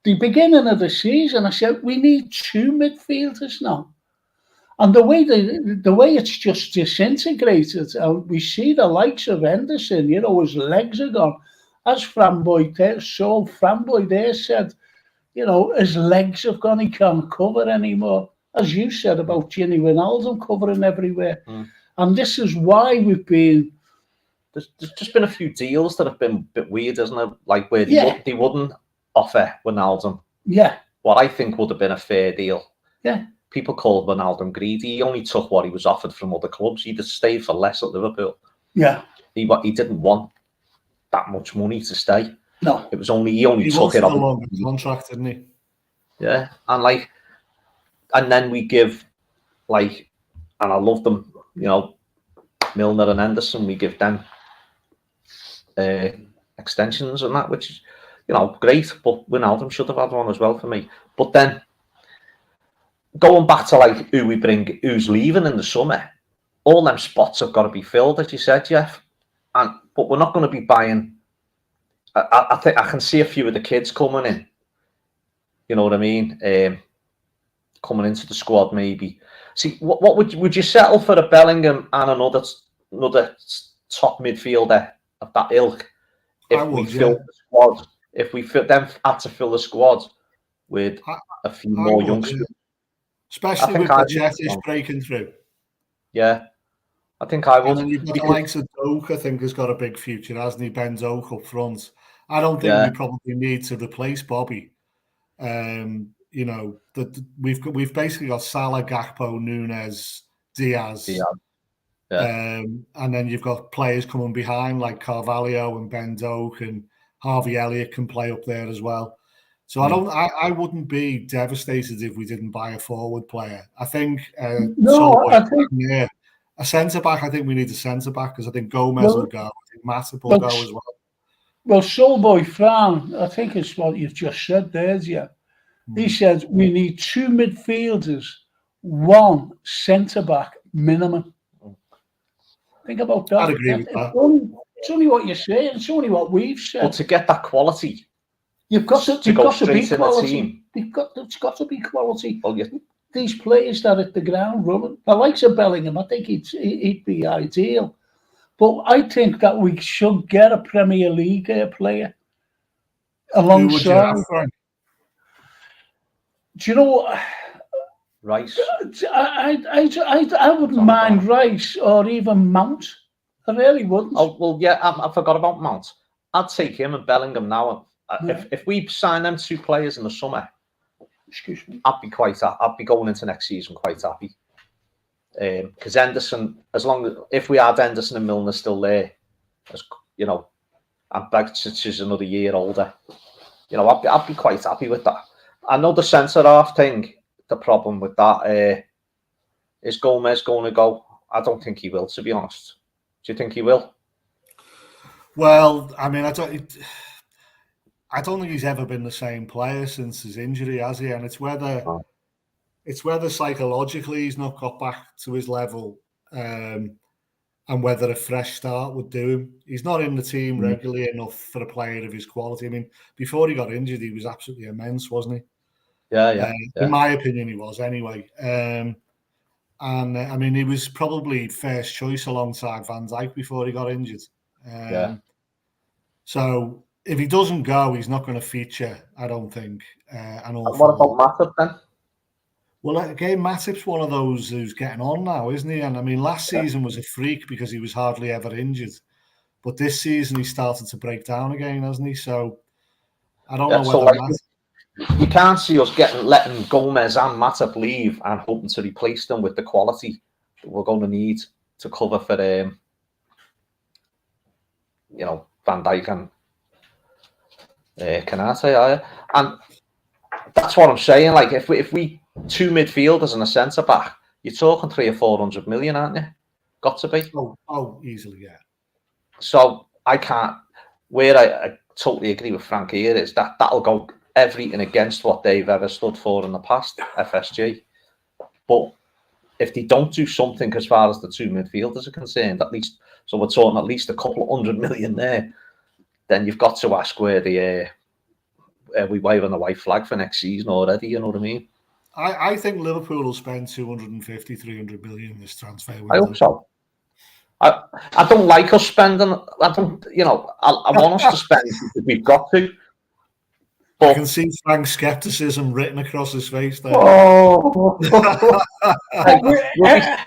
The beginning of the season, I said, we need 2 midfielders now. And the way it's just disintegrated, we see the likes of Henderson, you know, his legs are gone. As Framboy there said, you know, his legs have gone, he can't cover anymore. As you said about Gini Wijnaldum covering everywhere. And this is why we've been... There's just been a few deals that have been a bit weird, isn't it? Like where they wouldn't offer Wijnaldum. Yeah. What I think would have been a fair deal. Yeah. People called Wijnaldum greedy. He only took what he was offered from other clubs. He'd have stayed for less at Liverpool. Yeah. He didn't want that much money to stay. No. It was he only took it on a longer contract, didn't he? Yeah. And then we give, and I love them, you know, Milner and Henderson, we give them extensions and that, which is, you know, great, but Wijnaldum should have had one as well for me. But then, going back to who we bring, who's leaving in the summer, all them spots have got to be filled, as you said, Jeff. But we're not going to be buying. I think I can see a few of the kids coming in. You know what I mean? Coming into the squad, maybe. See, what would you settle for a Bellingham and another top midfielder of that ilk if we filled the squad? If we then had to fill the squad with a few more youngsters, especially with Bajcetic breaking through. Yeah, I think I would. And then you've got the likes of Doak, I think, has got a big future, hasn't he? Ben Doak up front. I don't think we probably need to replace Bobby. You know, we've basically got Salah, Gakpo, Nunes, Diaz. And then you've got players coming behind like Carvalho and Ben Doak, and Harvey Elliott can play up there as well. So I wouldn't be devastated if we didn't buy a forward player. I think a centre back. I think we need a centre back because I think Gomez will go. I think Matip will go as well. Well, Soulboy Fran, I think it's what you've just said there, yeah. He said we need 2 midfielders, 1 centre back minimum. Think about that. I'd agree with that. It's only what you're saying. It's only what we've said. But to get that quality, you've got to be quality. It's got to be quality. Well, these players that hit the ground running, the likes of Bellingham, I think he'd be ideal. But I think that we should get a Premier League player alongside. Do you know what? Rice. I wouldn't mind Rice or even Mount. I really wouldn't. Oh well, yeah. I forgot about Mount. I'd take him and Bellingham now. If we sign them 2 players in the summer, excuse me, I'd be going into next season quite happy. Because Henderson, if we had Henderson and Milner still there, as you know, and Bajcetic is another year older, you know, I'd be quite happy with that. I know the centre half thing. The problem with that is Gomez going to go. I don't think he will, to be honest. Do you think he will? Well, I mean, I don't think he's ever been the same player since his injury, has he? And it's whether psychologically he's not got back to his level, and whether a fresh start would do him. He's not in the team regularly enough for a player of his quality. I mean, before he got injured, he was absolutely immense, wasn't he? Yeah. In my opinion, he was anyway. And And I mean, he was probably first choice alongside Van Dijk before he got injured. So if he doesn't go, he's not going to feature, I don't think, an awful What about Matip then? Well, again, Matip's one of those who's getting on now, isn't he? And I mean, last season was a freak because he was hardly ever injured. But this season, he started to break down again, hasn't he? So I don't know whether you can't see us letting Gomez and Matip leave and hoping to replace them with the quality that we're going to need to cover for Van Dijk and Canate. And that's what I'm saying. Like if we two midfielders and a centre back, you're talking 300 or 400 million, aren't you? Got to be. Oh, easily, yeah. So I can't. Where I totally agree with Frank here is that'll go everything against what they've ever stood for in the past, FSG. But if they don't do something as far as the two midfielders are concerned, at least, so we're talking at least a couple of 100 million there, then you've got to ask where we wave on the white flag for next season already, you know what I mean? I think Liverpool will spend 250, 300 million this transfer window. I hope so. I don't like us spending. I don't, I want us to spend because we've got to. But I can see Frank's skepticism written across his face there.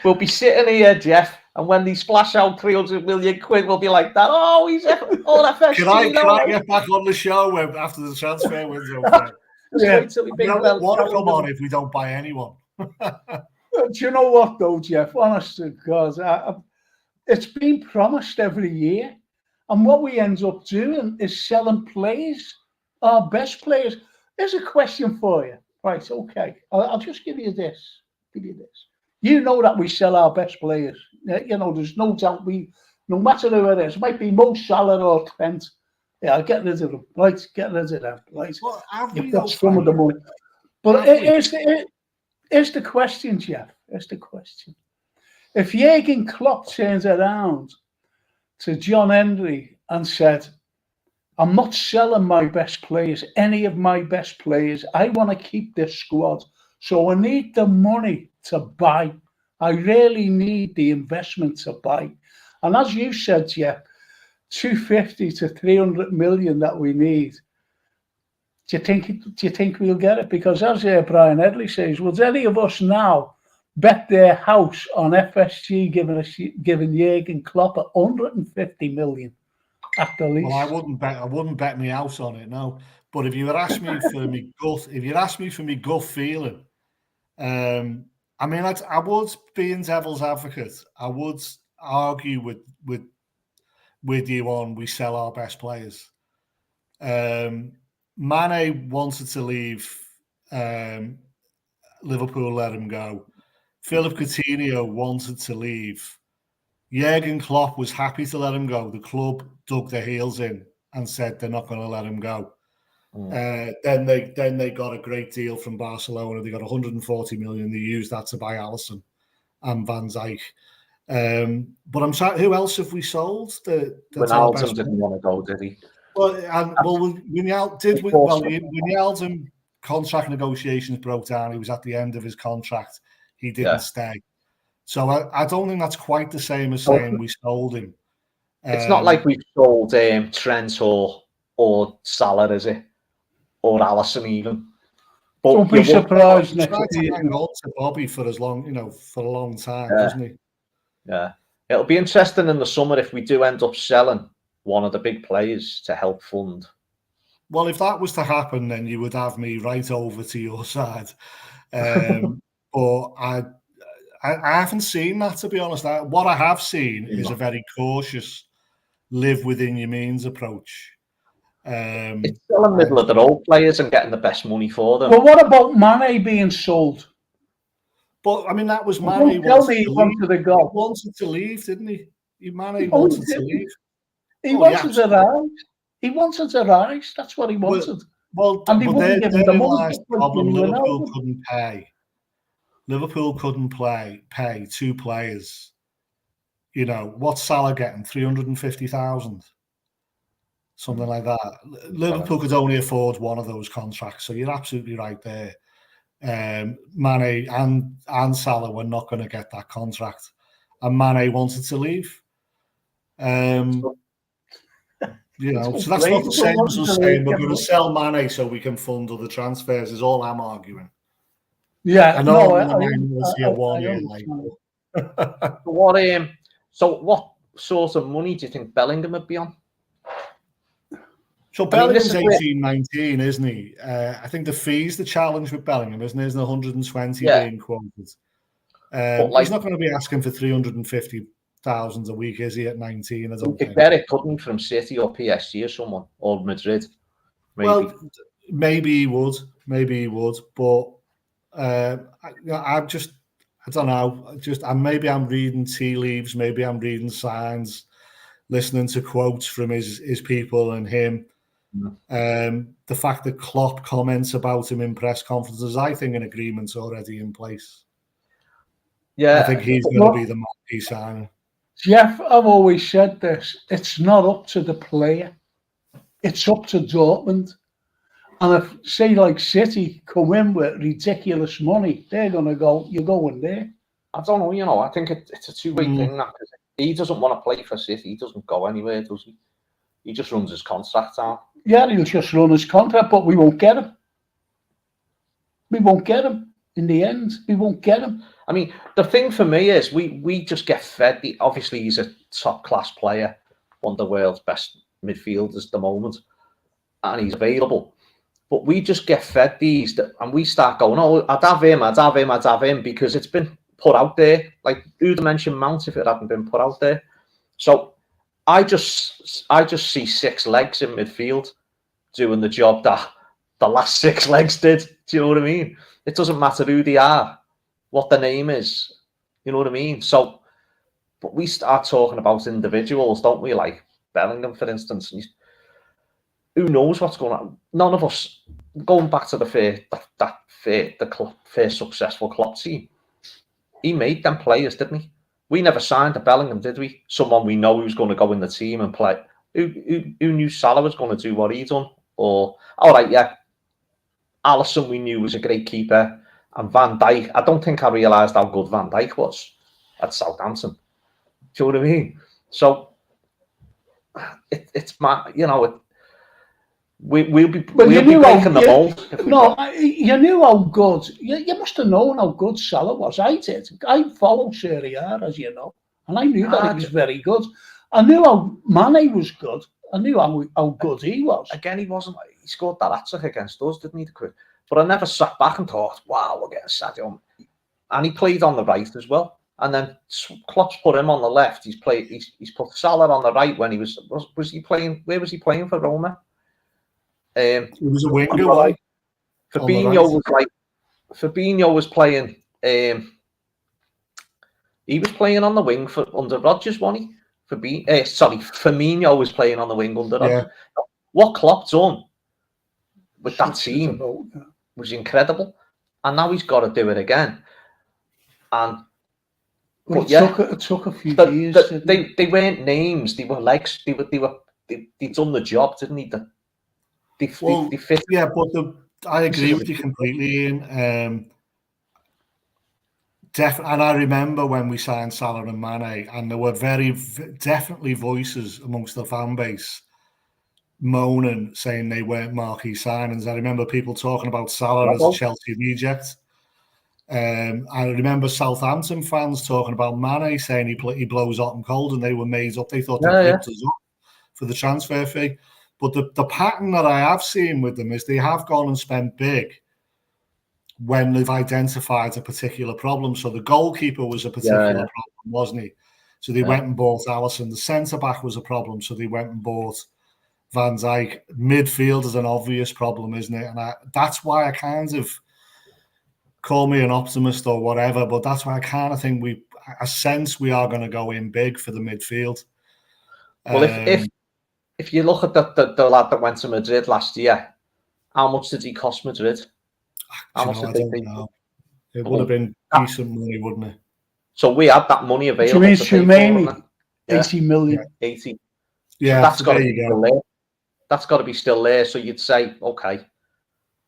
We'll be sitting here, Jeff, and when they splash out 300 million quid, we'll be like that. Oh, he's all FSG. Can I get back on the show after the transfer window's over? What will come on if we don't buy anyone? Do you know what, though, Jeff? Honestly, because it's been promised every year. And what we end up doing is selling players, our best players. There's a question for you. Right, okay. I'll just give you this. You know that we sell our best players. There's no doubt no matter who it is, it might be Mo Salah or Trent. Yeah, get rid of them. Right, get rid of them. Right. Well, you've got some of the money. But it's the question, Jeff. It's the question. If Jurgen Klopp turns around to John Henry and said, I'm not selling my best players, any of my best players. I want to keep this squad. So I need the money to buy. I really need the investment to buy. And as you said, Jeff, 250 to 300 million that we need. Do you think we'll get it? Because as Brian Headley says, would any of us now bet their house on FSG giving Jurgen Klopp 150 million at the least? Well, I wouldn't bet my house on it, no. But if you had asked me for me gut feeling, I mean, I would, being devil's advocate, I would argue with you on we sell our best players. Mane wanted to leave, Liverpool let him go. Philip Coutinho wanted to leave. Jurgen Klopp was happy to let him go. The club dug their heels in and said they're not going to let him go. Then they got a great deal from Barcelona. They got 140 million. They used that to buy Alisson and Van Dijk. But I'm sorry, who else have we sold? Ronaldo didn't want to go, did he? Wijnaldum contract negotiations broke down. He was at the end of his contract. He didn't stay. So I don't think that's quite the same as saying we sold him. It's not like we sold Trent or Salah, is it? Or Alisson even. But don't be surprised next year. Hang on to Bobby for as long, for a long time, doesn't he? Yeah. It'll be interesting in the summer if we do end up selling one of the big players to help fund. Well, if that was to happen, then you would have me right over to your side. But I haven't seen that, to be honest. What I have seen is a very cautious, live within your means approach. It's still in the middle of the role players and getting the best money for them. Well, what about Mane being sold? But I mean, that was Mane. He wanted to go. He wanted to leave, didn't he? Mane wanted to leave. He wanted to rise. He wanted to rise. That's what he wanted. Well, and he wouldn't give him the money. Problem Liverpool couldn't pay. Liverpool couldn't pay two players. What's Salah getting? 350,000, something like that. Liverpool could only afford one of those contracts. So you're absolutely right there. Mane and Salah were not going to get that contract, and Mane wanted to leave. So that's not the same as us saying we're going to sell Mane so we can fund other transfers. Is all I'm arguing. Yeah, I know. So what sort of money do you think Bellingham would be on? So Bellingham's 18, 19, isn't he? I think the fee's the challenge with Bellingham, isn't it? Isn't 120 being quoted? He's not going to be asking for 350,000 a week, is he, at 19? I don't think. Get it, couldn't from City or PSG or someone, or Madrid. Maybe. Well, maybe he would. But I don't know. Maybe I'm reading tea leaves. Maybe I'm reading signs, listening to quotes from his people and him. The fact that Klopp comments about him in press conferences, I think an agreement's already in place. Yeah, I think he's going to be the marquee signing. Jeff, I've always said this: it's not up to the player; it's up to Dortmund. And if, say, like City come in with ridiculous money, they're going to go, "You're going there." I don't know. I think it's a two-way thing. That he doesn't want to play for City. He doesn't go anywhere, does he? He just runs his contract out. Yeah, he'll just run his contract, but we won't get him. We won't get him in the end. We won't get him. I mean, the thing for me is we just get fed. Obviously, he's a top-class player, one of the world's best midfielders at the moment, and he's available. But we just get fed these, and we start going, "Oh, I'd have him," because it's been put out there. Like, who'd mention Mount if it hadn't been put out there? So I just see six legs in midfield doing the job that the last six legs did. Do you know what I mean? It doesn't matter who they are, what the name is. You know what I mean? So, but we start talking about individuals, don't we? Like Bellingham, for instance. Who knows what's going on? None of us, going back to the first successful Klopp team, he made them players, didn't he? We never signed a Bellingham, did we? Someone we know who's going to go in the team and play. Who knew Salah was going to do what he done? Or, all right, yeah, Alisson we knew was a great keeper. And Van Dijk, I don't think I realised how good Van Dijk was at Southampton. Do you know what I mean? So, it's my, we'll be breaking the mold. No, you knew how good. You must have known how good Salah was. I did. I follow Serie A, as you know, and I knew that he was very good. I knew how Mane was good. I knew how good he was. Again, he wasn't. He scored that hat-trick against us, didn't he? But I never sat back and thought, "Wow, we're getting Sadio." And he played on the right as well. And then Klopp's put him on the left. He's put Salah on the right when he was he playing? Where was he playing for Roma? He was a winger, right? Fabinho was playing. He was playing on the wing under Rodgers, wasn't he? Firmino was playing on the wing under Rodgers. What Klopp done with that team was incredible, and now he's got to do it again. And it took a few years. They weren't names; they were legs. They done the job, didn't they? They fit. Yeah, but I agree with you completely, Ian. And I remember when we signed Salah and Mane, and there were definitely voices amongst the fan base moaning, saying they weren't marquee signings. I remember people talking about Salah as a Chelsea reject. I remember Southampton fans talking about Mane, saying he blows hot and cold, and they were made up. They thought they ripped us up for the transfer fee. But the pattern that I have seen with them is they have gone and spent big when they've identified a particular problem. So the goalkeeper was a particular problem, wasn't he? So they went and bought Alisson. The centre-back was a problem, so they went and bought Van Dijk. Midfield is an obvious problem, isn't it? And that's why I kind of, call me an optimist or whatever, but that's why I kind of think I sense we are going to go in big for the midfield. Well, if you look at the lad that went to Madrid last year, how much did he cost Madrid? How much did they think? It would have been decent money, wouldn't it? So we had that money available. Do you mean 80 million? 80. Yeah, so that's got to be still there. That's got to be still there. So you'd say, okay,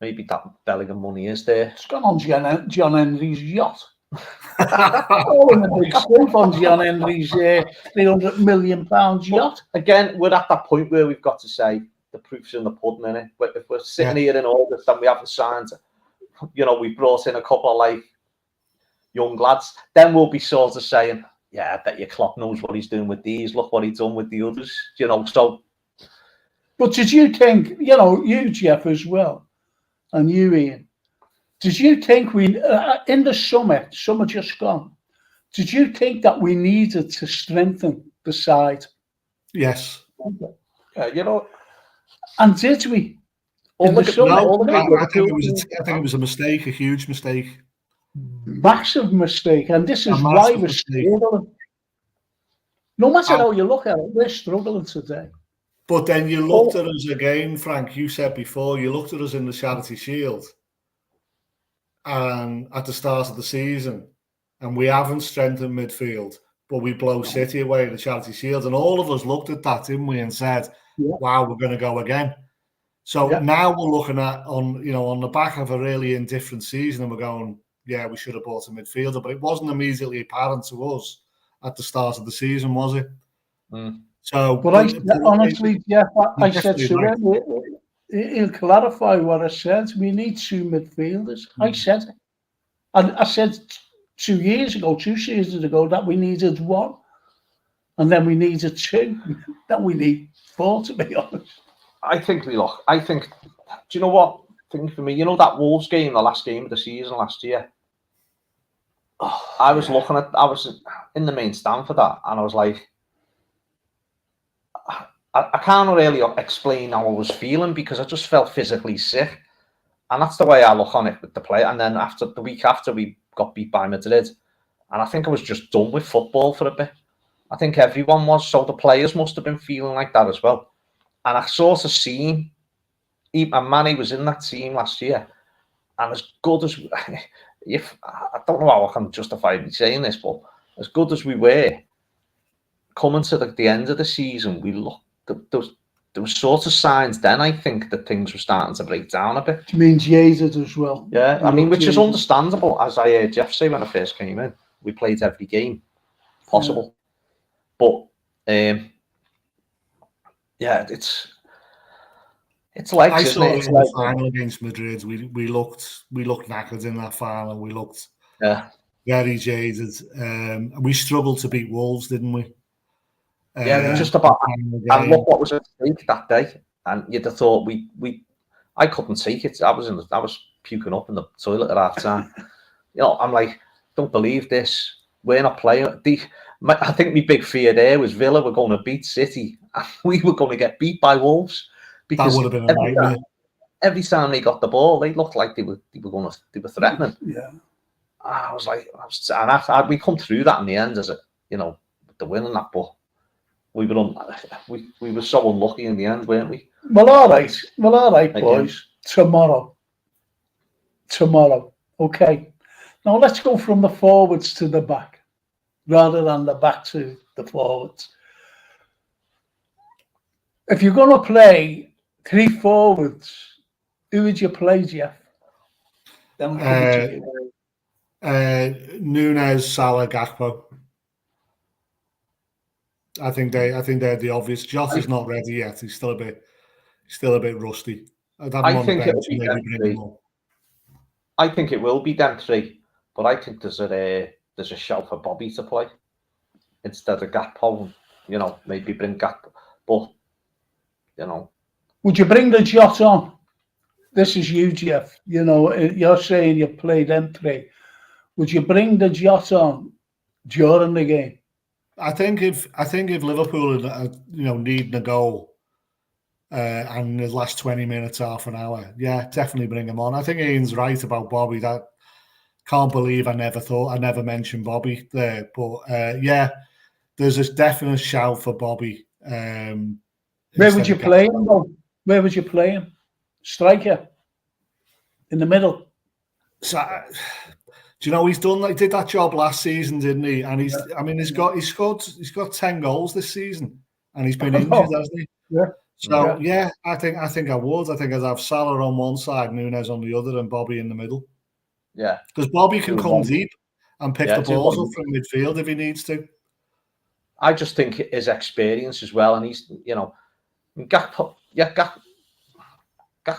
maybe that Bellingham money is there. It's gone on John Henry's yacht. All in the big stuff on John Henry's £300 million yacht. Again, we're at that point where we've got to say the proof's in the pudding, innit? If we're sitting here in August and we haven't signed, we brought in a couple of like young lads, then we'll be sort of saying, yeah, I bet your Klopp knows what he's doing with these. Look what he's done with the others, So, but did you think, you Jeff as well, and you Ian, did you think we in the summer just gone? Did you think that we needed to strengthen the side? Yes. And did we? I think it was a mistake, a huge mistake. Massive mistake, and this is why we're struggling. No matter how you look at it, we're struggling today. But then you looked at us again, Frank. You said before, you looked at us in the Charity Shield and at the start of the season, and we haven't strengthened midfield, but we blow City away in the Charity Shield, and all of us looked at that, didn't we, and said, "Wow, we're going to go again." So now we're looking at on the back of a really indifferent season, and we're going, "Yeah, we should have bought a midfielder," but it wasn't immediately apparent to us at the start of the season, was it? Mm. So, honestly, Jeff, I said to him, he'll clarify what I said. We need 2 midfielders. I said it. I said 2 seasons ago, that we needed 1, and then we needed 2. Then we need 4, to be honest. Do you know what? Thing for me, that Wolves game, the last game of the season last year. I was in the main stand for that, and I was like, I can't really explain how I was feeling because I just felt physically sick, and that's the way I look on it with the play. And then the week after, we got beat by Madrid, and I think I was just done with football for a bit. I think everyone was, so the players must have been feeling like that as well. And I sort of seen, and Manny was in that team last year, and as good as I don't know how I can justify me saying this, but as good as we were, coming to the end of the season, we looked. There was sort of signs then, I think, that things were starting to break down a bit. Which means jaded as well. Yeah, I mean, which is understandable. As I heard Jeff say when I first came in, we played every game possible. But it's like, I saw it in the final against Madrid. We looked knackered in that final. We looked very jaded. We struggled to beat Wolves, didn't we? Just about. And look what was at stake that day. And you'd have thought I couldn't take it. I was puking up in the toilet at half time. I'm like, don't believe this. We're not playing. I think my big fear there was Villa were going to beat City, and we were going to get beat by Wolves. Because that would have been a nightmare. Every time they got the ball, they looked like they were threatening. Yeah. I was like, we come through that in the end as the win and that, but we were so unlucky in the end, weren't we? Well, all right, boys. Tomorrow. Okay. Now let's go from the forwards to the back, rather than the back to the forwards. If you're going to play 3 forwards, who would you play, Jeff? Nunes, Salah, Gakpo. I think they're the obvious. Jota's not ready yet. He's still a bit rusty. I think it will be them 3, but I think there's a shout for Bobby to play instead of Gakpo. Maybe bring Gakpo, but would you bring the Jota on? This is you, Jeff. You're saying you play them 3. Would you bring the Jota on during the game? I think if Liverpool needing a goal and the last 20 minutes, half an hour, definitely bring him on. I think Ian's right about Bobby. That can't believe I never mentioned Bobby there. But there's a definite shout for Bobby. Where would you play him, though? Where would you play him? Striker? In the middle? So, do you know he did that job last season, didn't he? And he's got 10 goals this season, and he's been injured, hasn't he? Yeah. So yeah, I think I would. I think I'd have Salah on one side, Núñez on the other, and Bobby in the middle. Yeah, because Bobby can come deep and pick the balls up from midfield if he needs to. I just think his experience as well, and he's, you know, Gakpo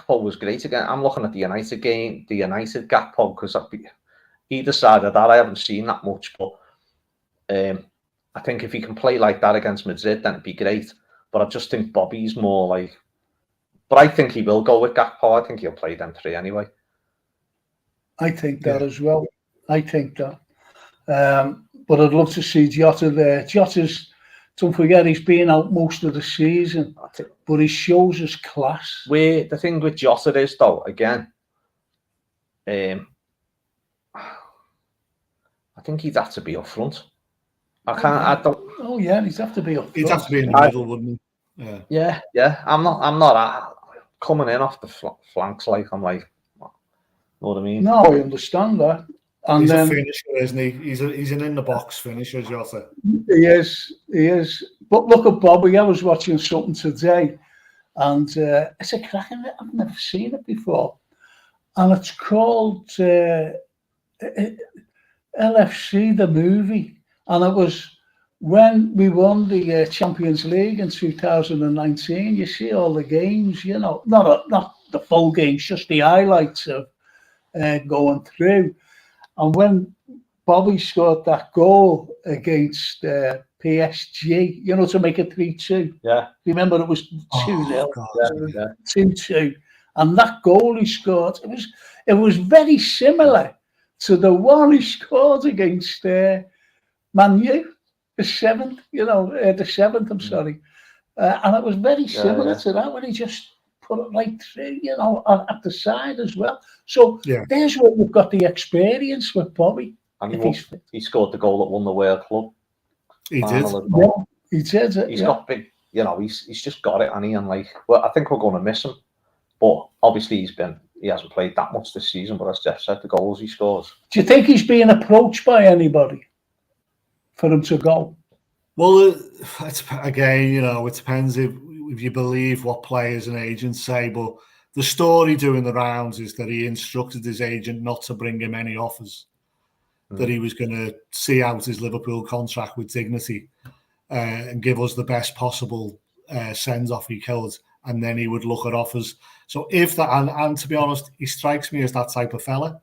was great again. I'm looking at the United game, the United Gakpo, because either side of that I haven't seen that much, but I think if he can play like that against Madrid, then it'd be great. But I just think Bobby's more like, but I think he will go with Gakpo. I think he'll play them three anyway. I think that as well. I think that. But I'd love to see Jota there. Jota's, don't forget, he's been out most of the season, but he shows his class. The thing with Jota is, though, again, I think he'd have to be up front. I don't. Oh yeah, he'd have to be up front. He'd have to be in the middle, wouldn't he? Yeah. I'm not coming in off the flanks like I'm like. Know what I mean? No, I understand that. And he's then, a finisher, isn't he? He's an in-the-box finisher, Jota. He is. But look at Bobby. I was watching something today, and it's a cracking. I've never seen it before, and it's called LFC, the movie, and it was when we won the Champions League in 2019. You see all the games, you know, not the full games, just the highlights of going through. And when Bobby scored that goal against PSG, you know, to make it 3-2. Yeah. Remember, it was 2-0, 2-2. And that goal he scored, it was very similar to the one he scored against Man U, the seventh, I'm sorry. And it was very similar to that when he just put it right through, you know, at the side as well. So there's where we've got the experience with Bobby. And he scored the goal that won the World Club. He did. Yeah, he did. He's got big, you know, he's just got it, and like, well, I think we're going to miss him. But obviously he hasn't played that much this season, but as Jeff said, the goals he scores. Do you think he's being approached by anybody for him to go? Well, it's, again, you know, it depends if you believe what players and agents say, but the story doing the rounds is that he instructed his agent not to bring him any offers, that he was going to see out his Liverpool contract with dignity and give us the best possible send-off he could, and then he would look at offers. So if that, and to be honest, he strikes me as that type of fella.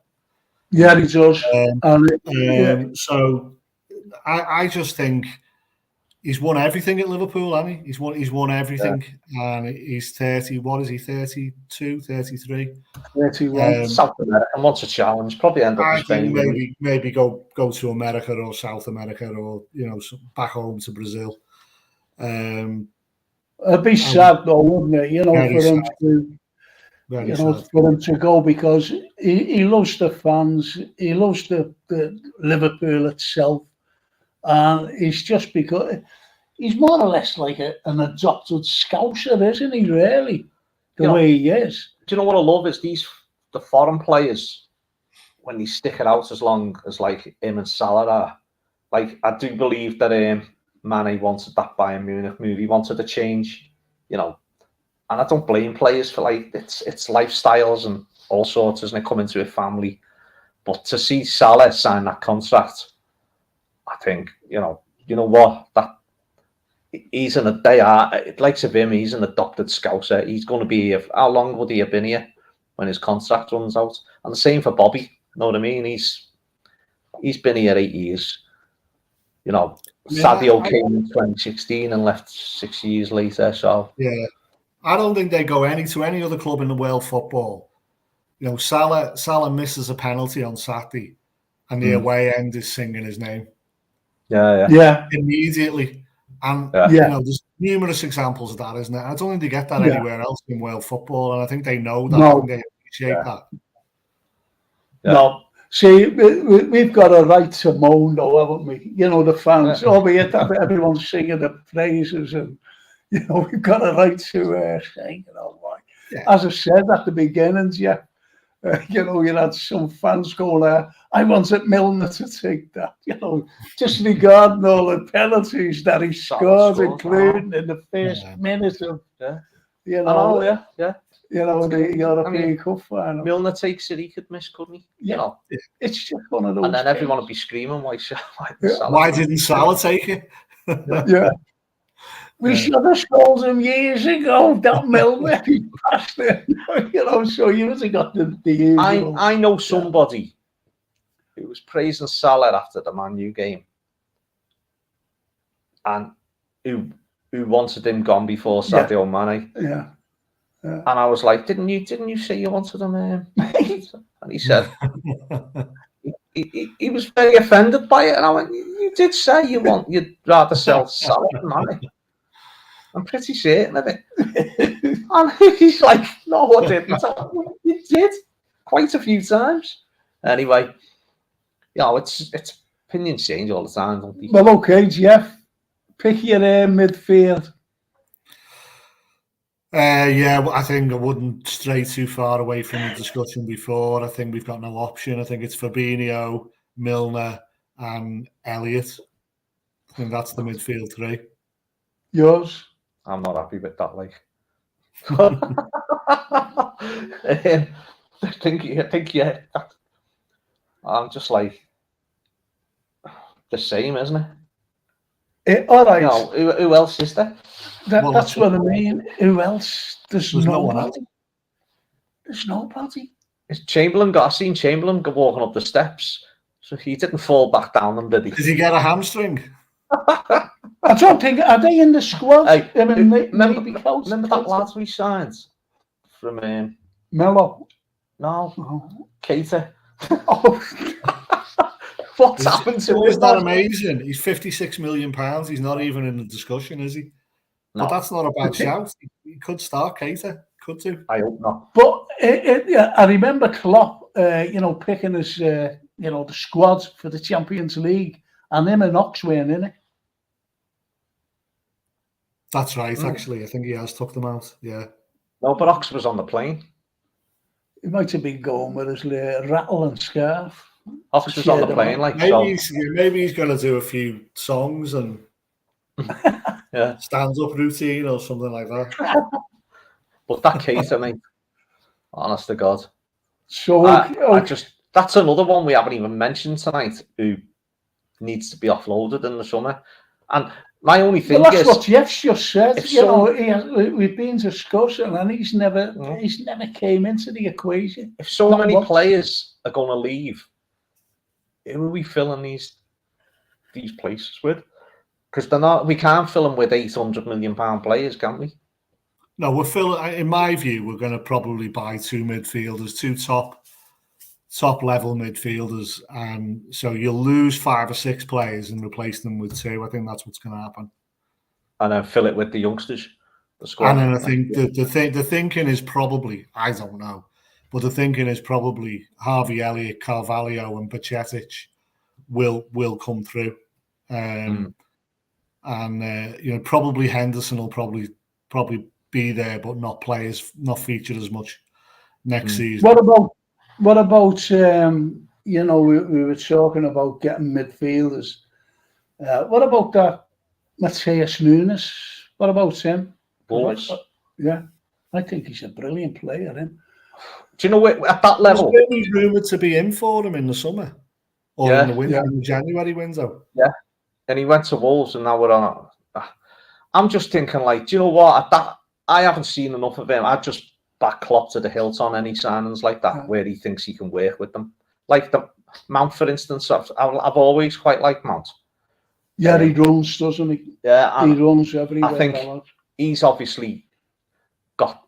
Yeah, he does. So I just think he's won everything at Liverpool, hasn't he? He's won everything, and he's 30. What is he? 32, 33. 31. South America wants a challenge. Probably end up in Spain. Maybe go to America or South America, or you know, back home to Brazil. It'd be sad though, wouldn't it? You know, for him to go, because he loves the fans, he loves the Liverpool itself, and he's just because he's more or less like an adopted Scouser, isn't he? Really, the way he is. Do you know what I love is the foreign players, when they stick it out as long as like him and Salah are. Like, I do believe that Mane wanted that Bayern Munich move. He wanted a change, you know, and I don't blame players for, like, it's lifestyles and all sorts, isn't it, coming to a family. But to see Salah sign that contract, I think, you know what, that he's likes of him, he's an adopted Scouser. He's going to be, how long would he have been here when his contract runs out? And the same for Bobby, you know what I mean? He's been here 8 years. You know, Sadio came in 2016 and left 6 years later. So I don't think they go to any other club in the world football. You know, Salah misses a penalty on Saturday, and the away end is singing his name. Yeah. Immediately, and you know, there's numerous examples of that, isn't there? I don't think they get that anywhere else in world football, and I think they know that. No. And they appreciate that. No. See, we've got a right to moan, though, haven't we? You know, the fans, albeit that everyone's singing the praises, and, you know, we've got a right to say, you know, why. As I said at the beginnings, you know, you had some fans going, I wanted Milner to take that, you know, disregarding all the penalties that he scored, including in the first minute of You I know, know, yeah. You know, the European Cup final. Milner takes it, he could miss, couldn't he? Yeah. You know, it's just one of those. And then things. everyone would be screaming, why didn't Salah take it? Yeah. We should have sold him years ago. That Milner, he passed it. You know, so you must have got the usual. I know somebody who was praising Salah after the Man U game, and who wanted him gone before Sadio Mane. Yeah. And I was like, didn't you say you wanted him? And he said he was very offended by it, and I went, you did say you'd rather sell Salah than Mane. I'm pretty certain of it. And he's like, no, I didn't. You did quite a few times. Anyway, it's opinions change all the time, don't they? Well, okay, Jeff, pick your midfield. I think I wouldn't stray too far away from the discussion before. I think we've got no option. I think it's Fabinho, Milner, and Elliott. I think that's the midfield three. Yours? I'm not happy with that. Like, I think yeah. I'm just like the same, isn't it? All right. No, who else is there? That's what I mean. Who else? There's no one else. There's nobody. Is Chamberlain I've seen Chamberlain walking up the steps, so he didn't fall back down them, did he? Did he get a hamstring? I don't think. Are they in the squad? Hey, remember that lad we signed from Mello? No, Keita. Oh. What's happened to him? Isn't that amazing? He's £56 million. He's not even in the discussion, is he? No. But that's not a bad shout. He could start Keita. Could do. I hope not. But I remember Klopp, picking his, the squad for the Champions League, and him and Ox weren't in it. That's right, actually. I think he has took them out. Yeah. No, but Ox was on the plane. He might have been going with his rattle and scarf. Ox was on the plane, like maybe he's going to do a few songs and stand-up routine or something like that. But that Keita, mate, honest to God. So that's another one we haven't even mentioned tonight who needs to be offloaded in the summer. And my only thing that's what Jeff's just said. We've been discussing, and he's never came into the equation. If so many players are going to leave, who are we filling these places with? Because they're not. We can't fill them with £800 million players, can we? No, we're filling. In my view, we're going to probably buy two midfielders, two top level midfielders, and so you'll lose 5 or 6 players and replace them with 2. I think that's what's going to happen. And then fill it with the youngsters, the squad. And then I think the thinking is probably, I don't know, but the thinking is probably Harvey Elliott, Carvalho, and Bajcetic will come through, and probably Henderson will probably be there, but not featured as much next season. What about we were talking about getting midfielders. What about that Matheus Nunes? What about him? Wolves. Yeah, I think he's a brilliant player. Him. Do you know at that level? He's rumoured to be in for him in the summer or in the winter, in the January window. Yeah, and he went to Wolves, and now we're on. I'm just thinking, like, do you know what? I haven't seen enough of him. I'd just back Klopp to the hilt on any signings like that, where he thinks he can work with them. Like the Mount, for instance. I've always quite liked Mount. Yeah, he runs, doesn't he? Yeah, he runs everywhere. I think he's obviously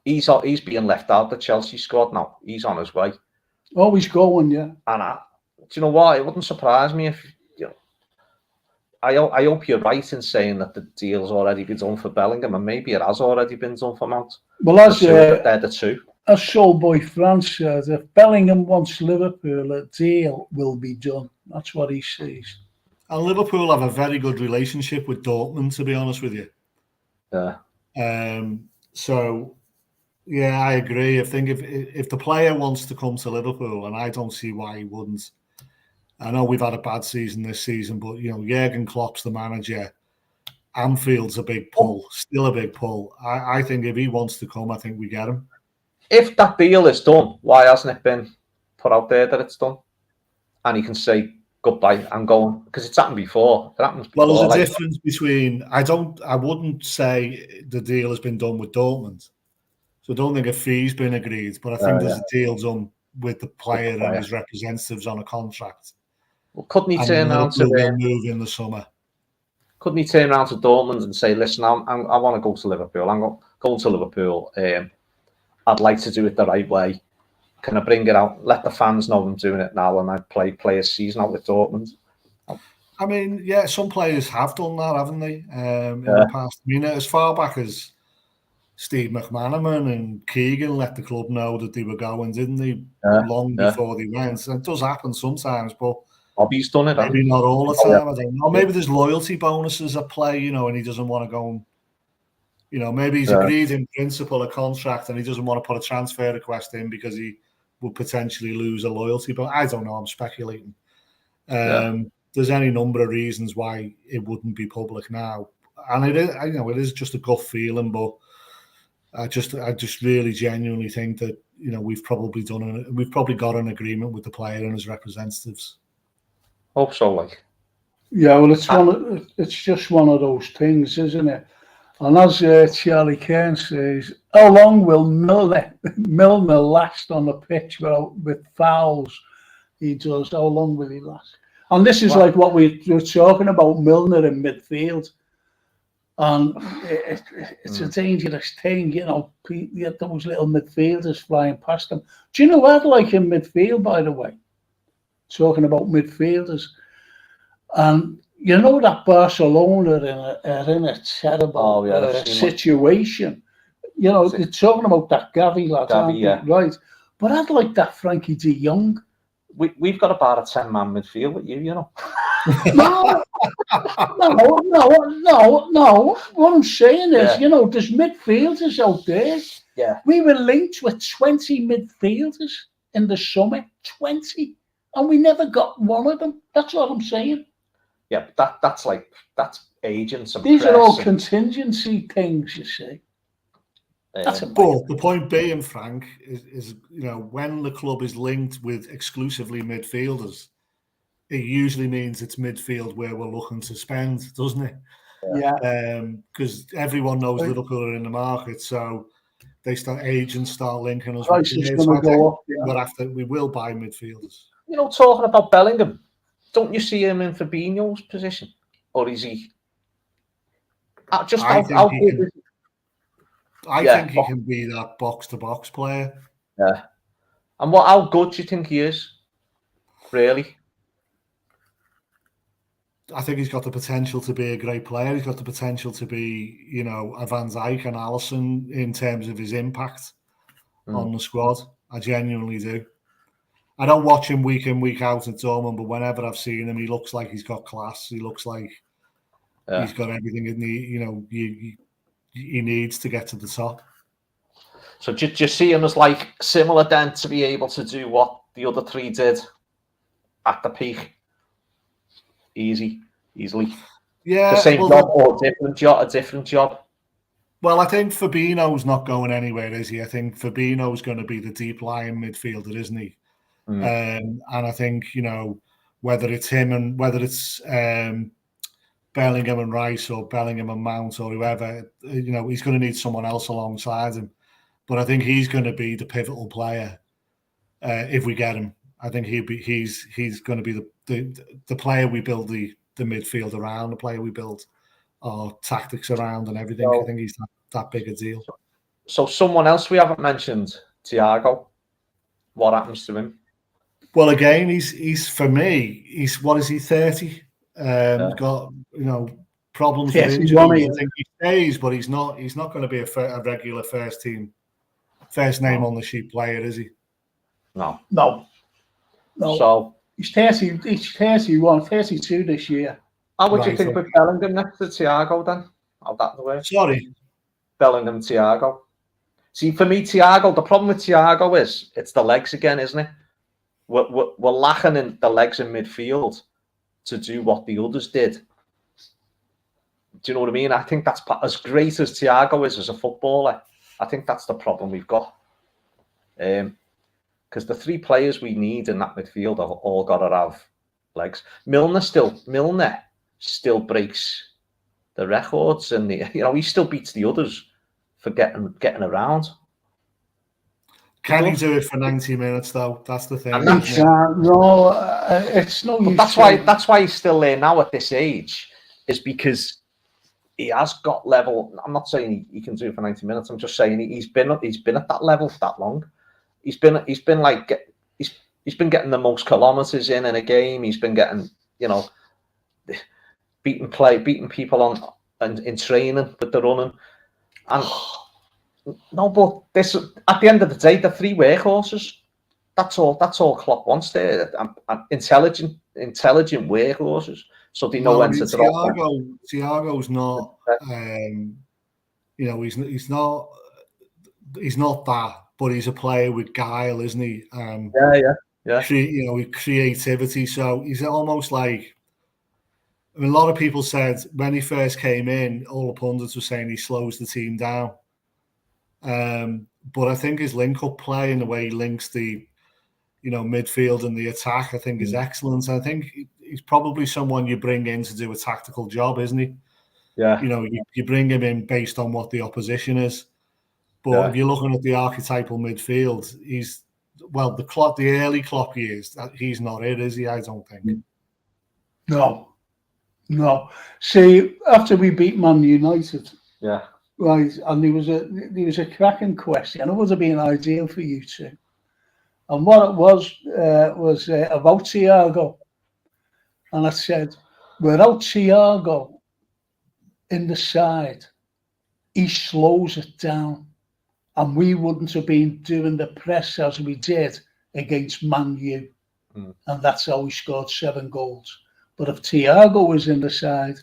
he's being left out the Chelsea squad now. He's on his way. Oh, he's going, yeah. And do you know what? It wouldn't surprise me if I hope you're right in saying that the deal's already been done for Bellingham, and maybe it has already been done for Mount. Well, they're the two. As Soulboy France says, if Bellingham wants Liverpool, a deal will be done. That's what he says. And Liverpool have a very good relationship with Dortmund, to be honest with you. Yeah. So, yeah, I agree. I think if the player wants to come to Liverpool, and I don't see why he wouldn't. I know we've had a bad season this season, but Jurgen Klopp's the manager, Anfield's a big pull, still a big pull. I think if he wants to come, I think we get him. If that deal is done, why hasn't it been put out there that it's done? And he can say goodbye, I'm going, because it's happened before. It happens before. Well, there's a difference between. I wouldn't say the deal has been done with Dortmund, so I don't think a fee's been agreed. But I think there's a deal done with the player and his representatives on a contract. Well, couldn't he turn around to move in the summer? Couldn't he turn around to Dortmund and say, "Listen, I want to go to Liverpool. I'm going to Liverpool. I'd like to do it the right way. Can I bring it out? Let the fans know I'm doing it now, and I play a season out with Dortmund." I mean, yeah, some players have done that, haven't they? In the past. I mean, as far back as Steve McManaman and Keegan let the club know that they were going, didn't they? Long before they went. And it does happen sometimes, but Bobby's done it. Maybe not all the time. I don't know. Maybe there's loyalty bonuses at play, and he doesn't want to go. Maybe he's agreed in principle a contract, and he doesn't want to put a transfer request in because he would potentially lose a loyalty. But I don't know. I'm speculating. There's any number of reasons why it wouldn't be public now, and it is. It is just a gut feeling, but I just really genuinely think that we've probably got an agreement with the player and his representatives. Hope so, like. Yeah, well, it's just one of those things, isn't it? And as Charlie Kane says, how long will Milner last on the pitch with fouls? He does. How long will he last? And this is like what we were talking about, Milner in midfield. And it's a dangerous thing, those little midfielders flying past them. Do you know what I'd like in midfield, by the way? Talking about midfielders. And that Barcelona are in a terrible situation. They're talking about that Gavi lad, right? But I'd like that Frankie de Jong. We've got about a 10-man midfield with you, No. What I'm saying is, there's midfielders out there. Yeah. We were linked with 20 midfielders in the summer, 20, and we never got one of them. That's what I'm saying. Yeah, that's agents and these are all contingency things, you see. But the point being, Frank, is when the club is linked with exclusively midfielders, it usually means it's midfield where we're looking to spend, doesn't it? Yeah. Because everyone knows Liverpool are in the market, so agents start linking us. Price is going to go up. But we will buy midfielders. Talking about Bellingham, don't you see him in Fabinho's position, or is he? I think he can be that box-to-box player. Yeah. And how good do you think he is? Really? I think he's got the potential to be a great player. He's got the potential to be, a Van Dijk and Alisson in terms of his impact on the squad. I genuinely do. I don't watch him week in, week out at Dortmund, but whenever I've seen him, he looks like he's got class. He looks like he's got everything he needs to get to the top. So do you see him as similar then to be able to do what the other three did at the peak? Easily. Yeah. The same job or a different job? Well, I think Fabinho's not going anywhere, is he? I think Fabinho's going to be the deep lying midfielder, isn't he? And I think, whether it's him and whether it's Bellingham and Rice or Bellingham and Mount or whoever, he's going to need someone else alongside him. But I think he's going to be the pivotal player if we get him. I think he's going to be the player we build the midfield around, the player we build our tactics around and everything. I think he's that big a deal. So someone else we haven't mentioned, Thiago. What happens to him? Well, again, he's for me. What is he? 30. Got problems with injuries. I think he stays, but he's not going to be a regular first name on the sheet player, is he? No. So he's 30. He's 31, 32 this year. How would you think with Bellingham next to Thiago then? How that work? Sorry, Bellingham, Thiago. See, for me, Thiago. The problem with Thiago is it's the legs again, isn't it? We're lacking in the legs in midfield to do what the others did. Do you know what I mean? I think that's as great as Thiago is as a footballer. I think that's the problem we've got. Because the three players we need in that midfield have all got to have legs. Milner still breaks the records, and he still beats the others for getting around. Can he do it for 90 minutes though? That's the thing. And that's, no, it's no use. That's why he's still there now at this age, is because he has got level. I'm not saying he can do it for 90 minutes. I'm just saying he's been at that level for that long. He's been getting the most kilometers in a game. He's been getting, beating people on in training with the running. And no, but this at the end of the day, the three workhorses. That's all Klopp wants there. Intelligent workhorses, so they know when to drop. Thiago's not. He's not that, but he's a player with guile, isn't he? Yeah. With creativity. So he's almost like. I mean, a lot of people said when he first came in, all the pundits were saying he slows the team down. But I think his link-up play and the way he links the, midfield and the attack, I think is excellent. I think he's probably someone you bring in to do a tactical job, isn't he? Yeah. You bring him in based on what the opposition is. But if you're looking at the archetypal midfield, the early Klopp years, he's not it, is he? I don't think. No. See, after we beat Man United, right, and there was a cracking question, and it would have been ideal for you two. And what it was about Thiago, and I said, without Thiago in the side, he slows it down. And we wouldn't have been doing the press as we did against Man U. And that's how we scored 7 goals. But if Thiago was in the side,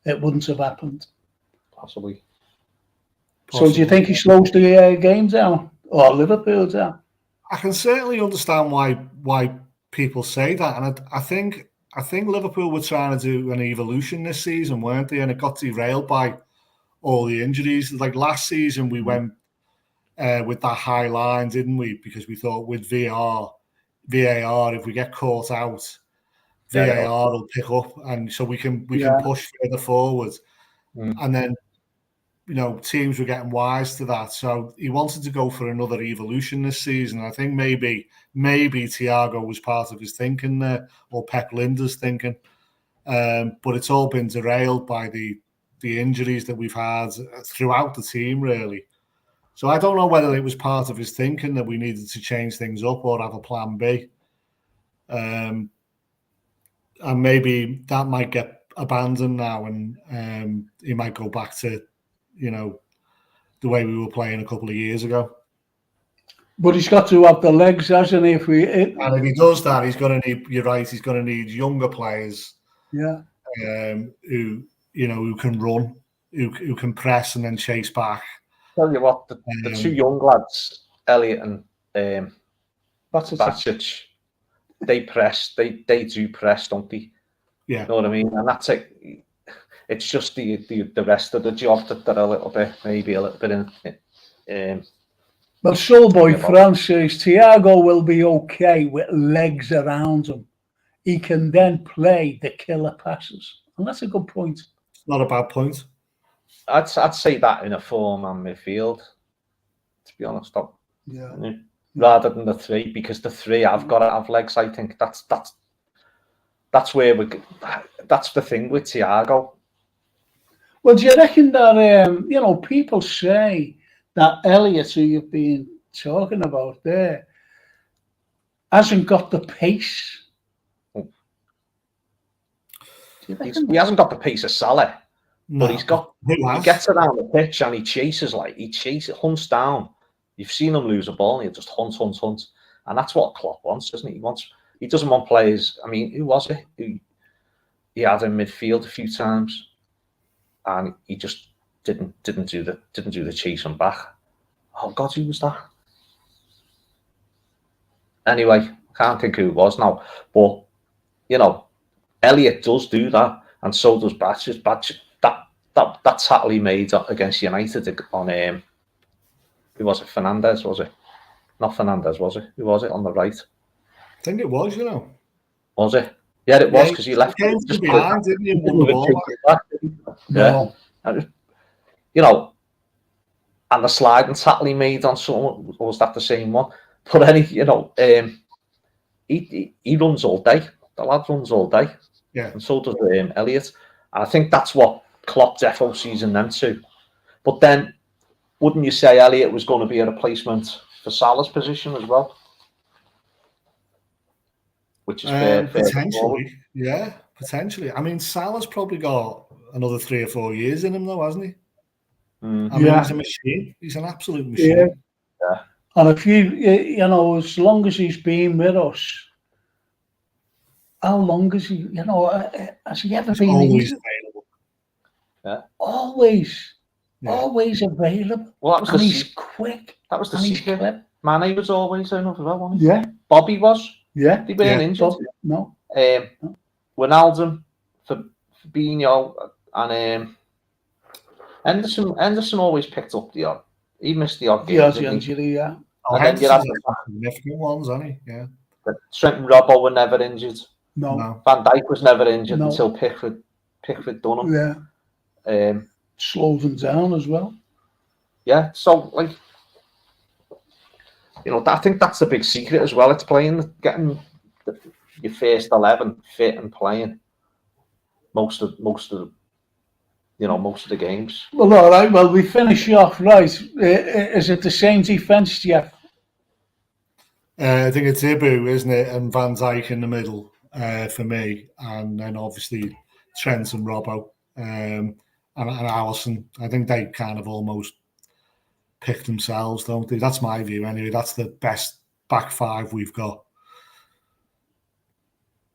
it wouldn't have happened. Possibly. So do you think he slows the game down? Or Liverpool down? I can certainly understand why people say that. And I think Liverpool were trying to do an evolution this season, weren't they? And it got derailed by all the injuries. Like last season, we went with that high line, didn't we? Because we thought with VAR, if we get caught out, VAR will pick up, and so we can push further forward. And then, teams were getting wise to that. So he wanted to go for another evolution this season. I think maybe Thiago was part of his thinking there, or Pep Linda's thinking. But it's all been derailed by the injuries that we've had throughout the team, really. So I don't know whether it was part of his thinking that we needed to change things up or have a plan B. And maybe that might get abandoned now, and he might go back to, the way we were playing a couple of years ago. But he's got to have the legs, hasn't he? And if he does that, he's going to need. You're right. He's going to need younger players. Yeah. Who can run, who can press and then chase back. Tell you what, the two young lads, Elliot and Bacic, they press. They do press, don't they? Yeah. You know what I mean? And that's it. It's just the rest of the job that they're a little bit in. Well, Soulboy France says Thiago will be okay with legs around him. He can then play the killer passes, and that's a good point. It's not a bad point. I'd say that in a four-man midfield, to be honest. Rather than the three, because the three have got to have legs. I think that's where that's the thing with Thiago. Well, do you reckon that people say that Elliot, who you've been talking about there, hasn't got the pace? He hasn't got the pace of Salah. No, but he gets around the pitch and he hunts down. You've seen him lose a ball and he just hunts. And that's what Klopp wants, doesn't he? He doesn't want players. I mean, who was it? He had in midfield a few times and he just didn't do the chasing back. Oh God, who was that? Anyway, I can't think who it was now. But Elliot does do that, and so does Bacic. that tackle he made against United on who was it? Fernandez, was it? Not Fernandez, was it? Who was it on the right? I think it was, you know. Was it? Yeah, it was, because he left. He came from behind, didn't he? And won the ball. No. Yeah. You know, and the sliding tackle he made on someone, was that the same one? But he runs all day. The lad runs all day. Yeah. And so does Elliott. And I think that's what Klopp defo sees in them too. But then, wouldn't you say Elliott was going to be a replacement for Salah's position as well? Which is fair. Potentially, yeah, potentially. I mean, Salah's probably got another 3 or 4 years in him, though, hasn't he? I mean, he's a machine. He's an absolute machine. Yeah. And if you know, as long as he's been with us, how long has he, you know, has he ever been always injured? available? Yeah. Always available. Well, and he's quick. That was the secret. Mane was always in as well, wasn't he? Yeah. Bobby was. Yeah. They weren't injured. No. Wijnaldum, Fabinho, and Henderson always picked up the odd. He missed the odd game. The injury, yeah. Henderson's significant ones, hasn't he? Yeah. Trent and Robbo were never injured. No. Van Dijk was never injured until Pickford done him. Yeah. Slowed them down as well. Yeah. So, like, you know, I think that's the big secret as well. It's getting your first 11 fit and playing most of the games. Well, all right. Well, we finish off right. Is it the same defense, Jeff? I think it's Ibu, isn't it, and Van Dijk in the middle for me, and then obviously Trent and Robbo and Alisson. I think they kind of almost pick themselves, don't they? That's my view anyway. That's the best back five we've got.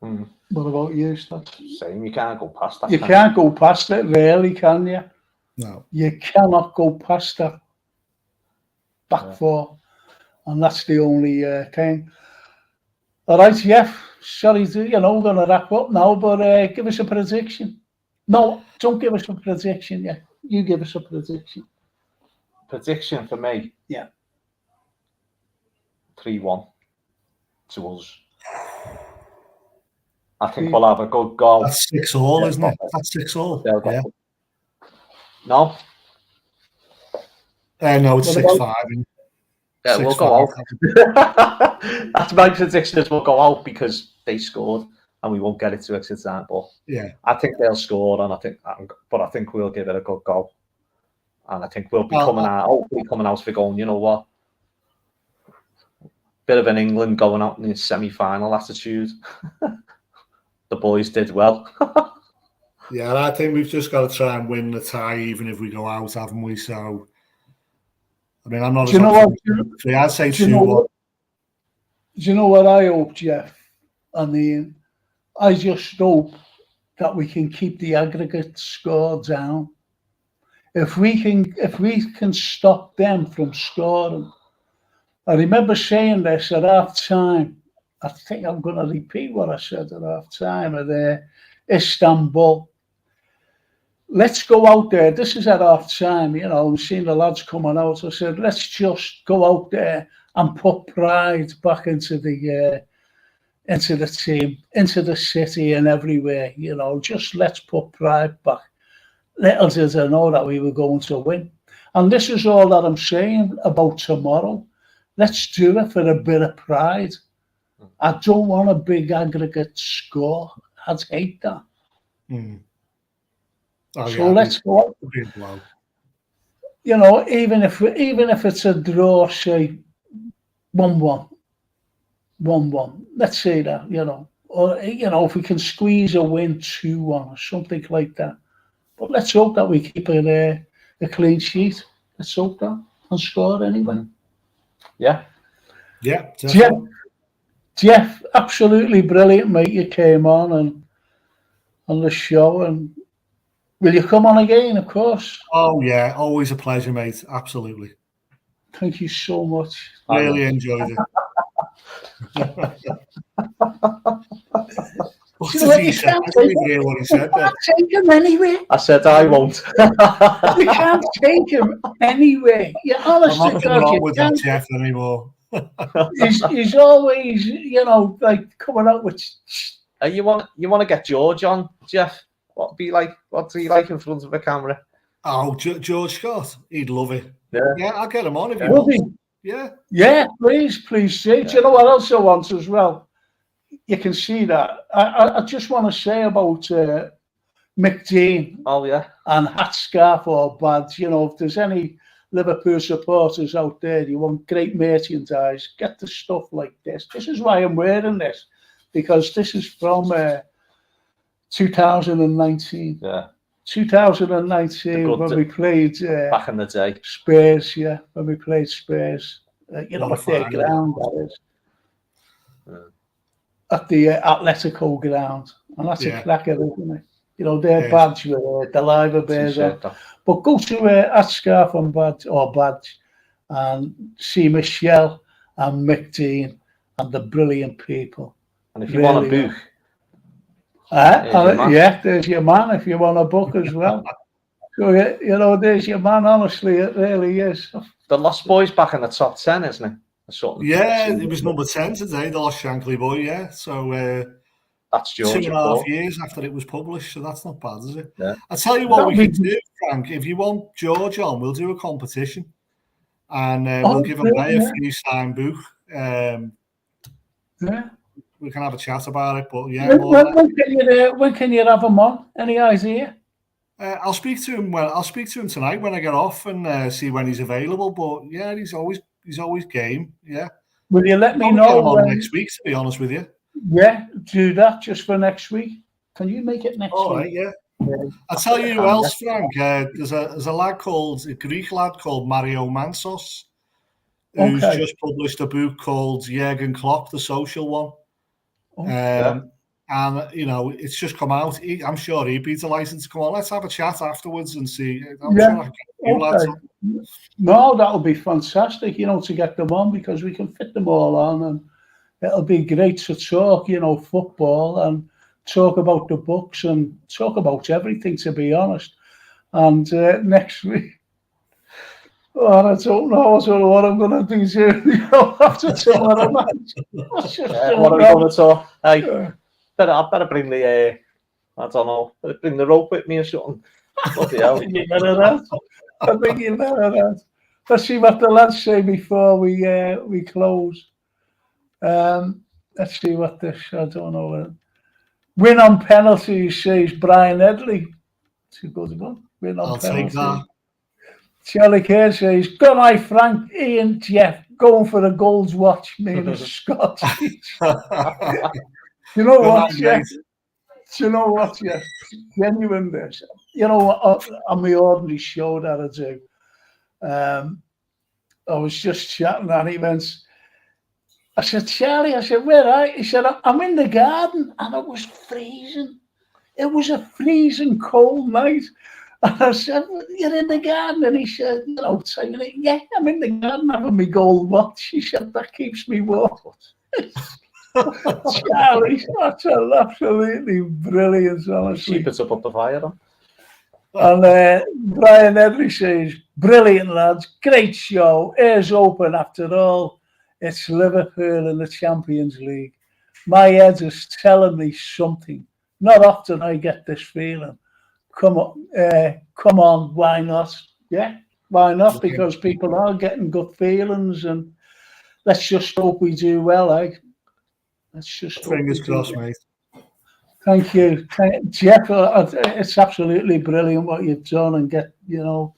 What about you, Stats? Same. You can't go past that. You can't go past it, really, can you? No. You cannot go past that back four. And that's the only thing. All right, Jeff. Sorry, we're going to wrap up now, but give us a prediction. No, don't give us a prediction yet. You give us a prediction. Prediction for me? Yeah. 3-1 to us. I think we'll have a good goal. That's 6-all, isn't it? That's 6-all. Yeah. No? No, it's 6-5. Yeah, we'll go out. That's my prediction is we'll go out because they scored and we won't get it to extra time. But yeah, I think they'll score, and I think we'll give it a good goal. And I think we'll be hopefully coming out for going, you know what? Bit of an England going out in the semi-final attitude. The boys did well. Yeah, I think we've just got to try and win the tie, even if we go out, haven't we? So, I mean, I'm not. I'd say 2-1. Do you know what I hope, Jeff? I mean, I just hope that we can keep the aggregate score down. If we can stop them from scoring. I remember saying this at half time. I think I'm going to repeat what I said at half time at Istanbul. Let's go out there. This is at half time, we've seen the lads coming out. I said, let's just go out there and put pride back into the team, into the city and everywhere. Just let's put pride back. Little did I know that we were going to win. And this is all that I'm saying about tomorrow. Let's do it for a bit of pride. I don't want a big aggregate score. I'd hate that. Let's go. Even if it's a draw, say 1-1. 1-1. Let's say that, or if we can squeeze a win 2-1 or something like that. But let's hope that we keep a clean sheet. Let's hope that and score anyway. Yeah. Yeah. Jeff, absolutely brilliant, mate. You came on the show, and will you come on again? Of course. Oh yeah, always a pleasure, mate. Absolutely. Thank you so much. Really enjoyed it. What You did know what, he you say? can't I didn't even hear what he you said there. can't take him anywhere. I said I won't. You can't take him anywhere. You I'm honest not to coming God, on you with that can't. Jeff anymore. He's always, you know, like coming up with. You want to get George on, Jeff? What's he like in front of the camera? Oh, George Scott, he'd love it. Yeah, I'll get him on if he Would wants. he? Yeah. Yeah, please see. Do you know what else I want as well? You can see that. I just want to say about Mick Dean. Oh yeah. And hat, scarf or badge. You know, if there's any Liverpool supporters out there, you want great merchandise, get the stuff like this. This is why I'm wearing this, because this is from 2019. Yeah. 2019 when we played back in the day. Spurs, yeah, when we played Spurs. You know what their ground that is. At the Atletico ground. And that's a cracker, isn't it? You know, their badge with the Liver Bears on. But go to Scarf and badge and see Michelle and Mick Dean and the brilliant people. And if you want a book, yeah, there's your man if you want a book as well. So, you know, there's your man, honestly, it really is. The Lost Boys back in the top 10, isn't it? Yeah, it was number 10 today, the Lost Shankly Boy, yeah. So that's George, 2.5 years after it was published, so that's not bad, is it? Yeah. I'll tell you what we can do, Frank. If you want George on, we'll do a competition. And we'll give away a free signed book. We can have a chat about it, but yeah. When can you have him on? Any idea? I'll speak to him. Well, I'll speak to him tonight when I get off and see when he's available. But yeah, he's always game. Yeah. Will you let me I'll know get him on next week? To be honest with you. Yeah, do that just for next week. Can you make it next week? All right. Yeah. I'll tell you who else, Frank. There's a lad a Greek lad called Mario Mansos, who's just published a book called Jurgen Klopp, the Social One. And you know, it's just come out. I'm sure he'd be delighted to come on. Let's have a chat afterwards and see. I'm sure I can get you lads on. No, that'll be fantastic. You know, to get them on because we can fit them all on, and it'll be great to talk. You know, football and talk about the books and talk about everything. To be honest, and next week. Oh, I don't know what I'm going to do after tomorrow night. What are we going to talk? Hey, I better bring the, I don't know, bring the rope with me or something. Bloody hell. I think you better that. Let's see what the lads say before we close. Let's see what this, I don't know. Win on penalties, says Brian Edley. It's a good one. Win on penalties. Take that. Charlie Kerr says, good night, Frank, Ian, Jeff, going for a goals watch, me and Scott. You know what, Jeff? Genuine this. You know, on my ordinary show that I do, I was just chatting and he went, I said, Charlie, where are you? He said, I'm in the garden and it was freezing. It was a freezing cold night. And I said, you're in the garden? And he said, you know, yeah, I'm in the garden having my gold watch. He said, that keeps me warm. Charlie, that's absolutely brilliant, honestly. Keep it up the fire, then. And Brian Edley says, brilliant, lads. Great show. Ears open after all. It's Liverpool in the Champions League. My head is telling me something. Not often I get this feeling. Come on, why not? Yeah, why not? Because people are getting good feelings, and let's just hope we do well, eh? Let's just fingers crossed, mate. Thank you, Jeff. It's absolutely brilliant what you've done, and get the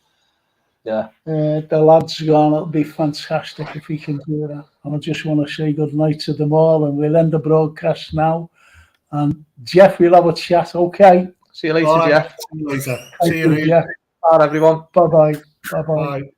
lads gone. It'll be fantastic if we can do that. And I just want to say good night to them all, and we'll end the broadcast now. And Jeff, we'll have a chat, okay? See you later, Jeff. See you later. See you, Jeff. Bye, everyone. Bye-bye. Bye.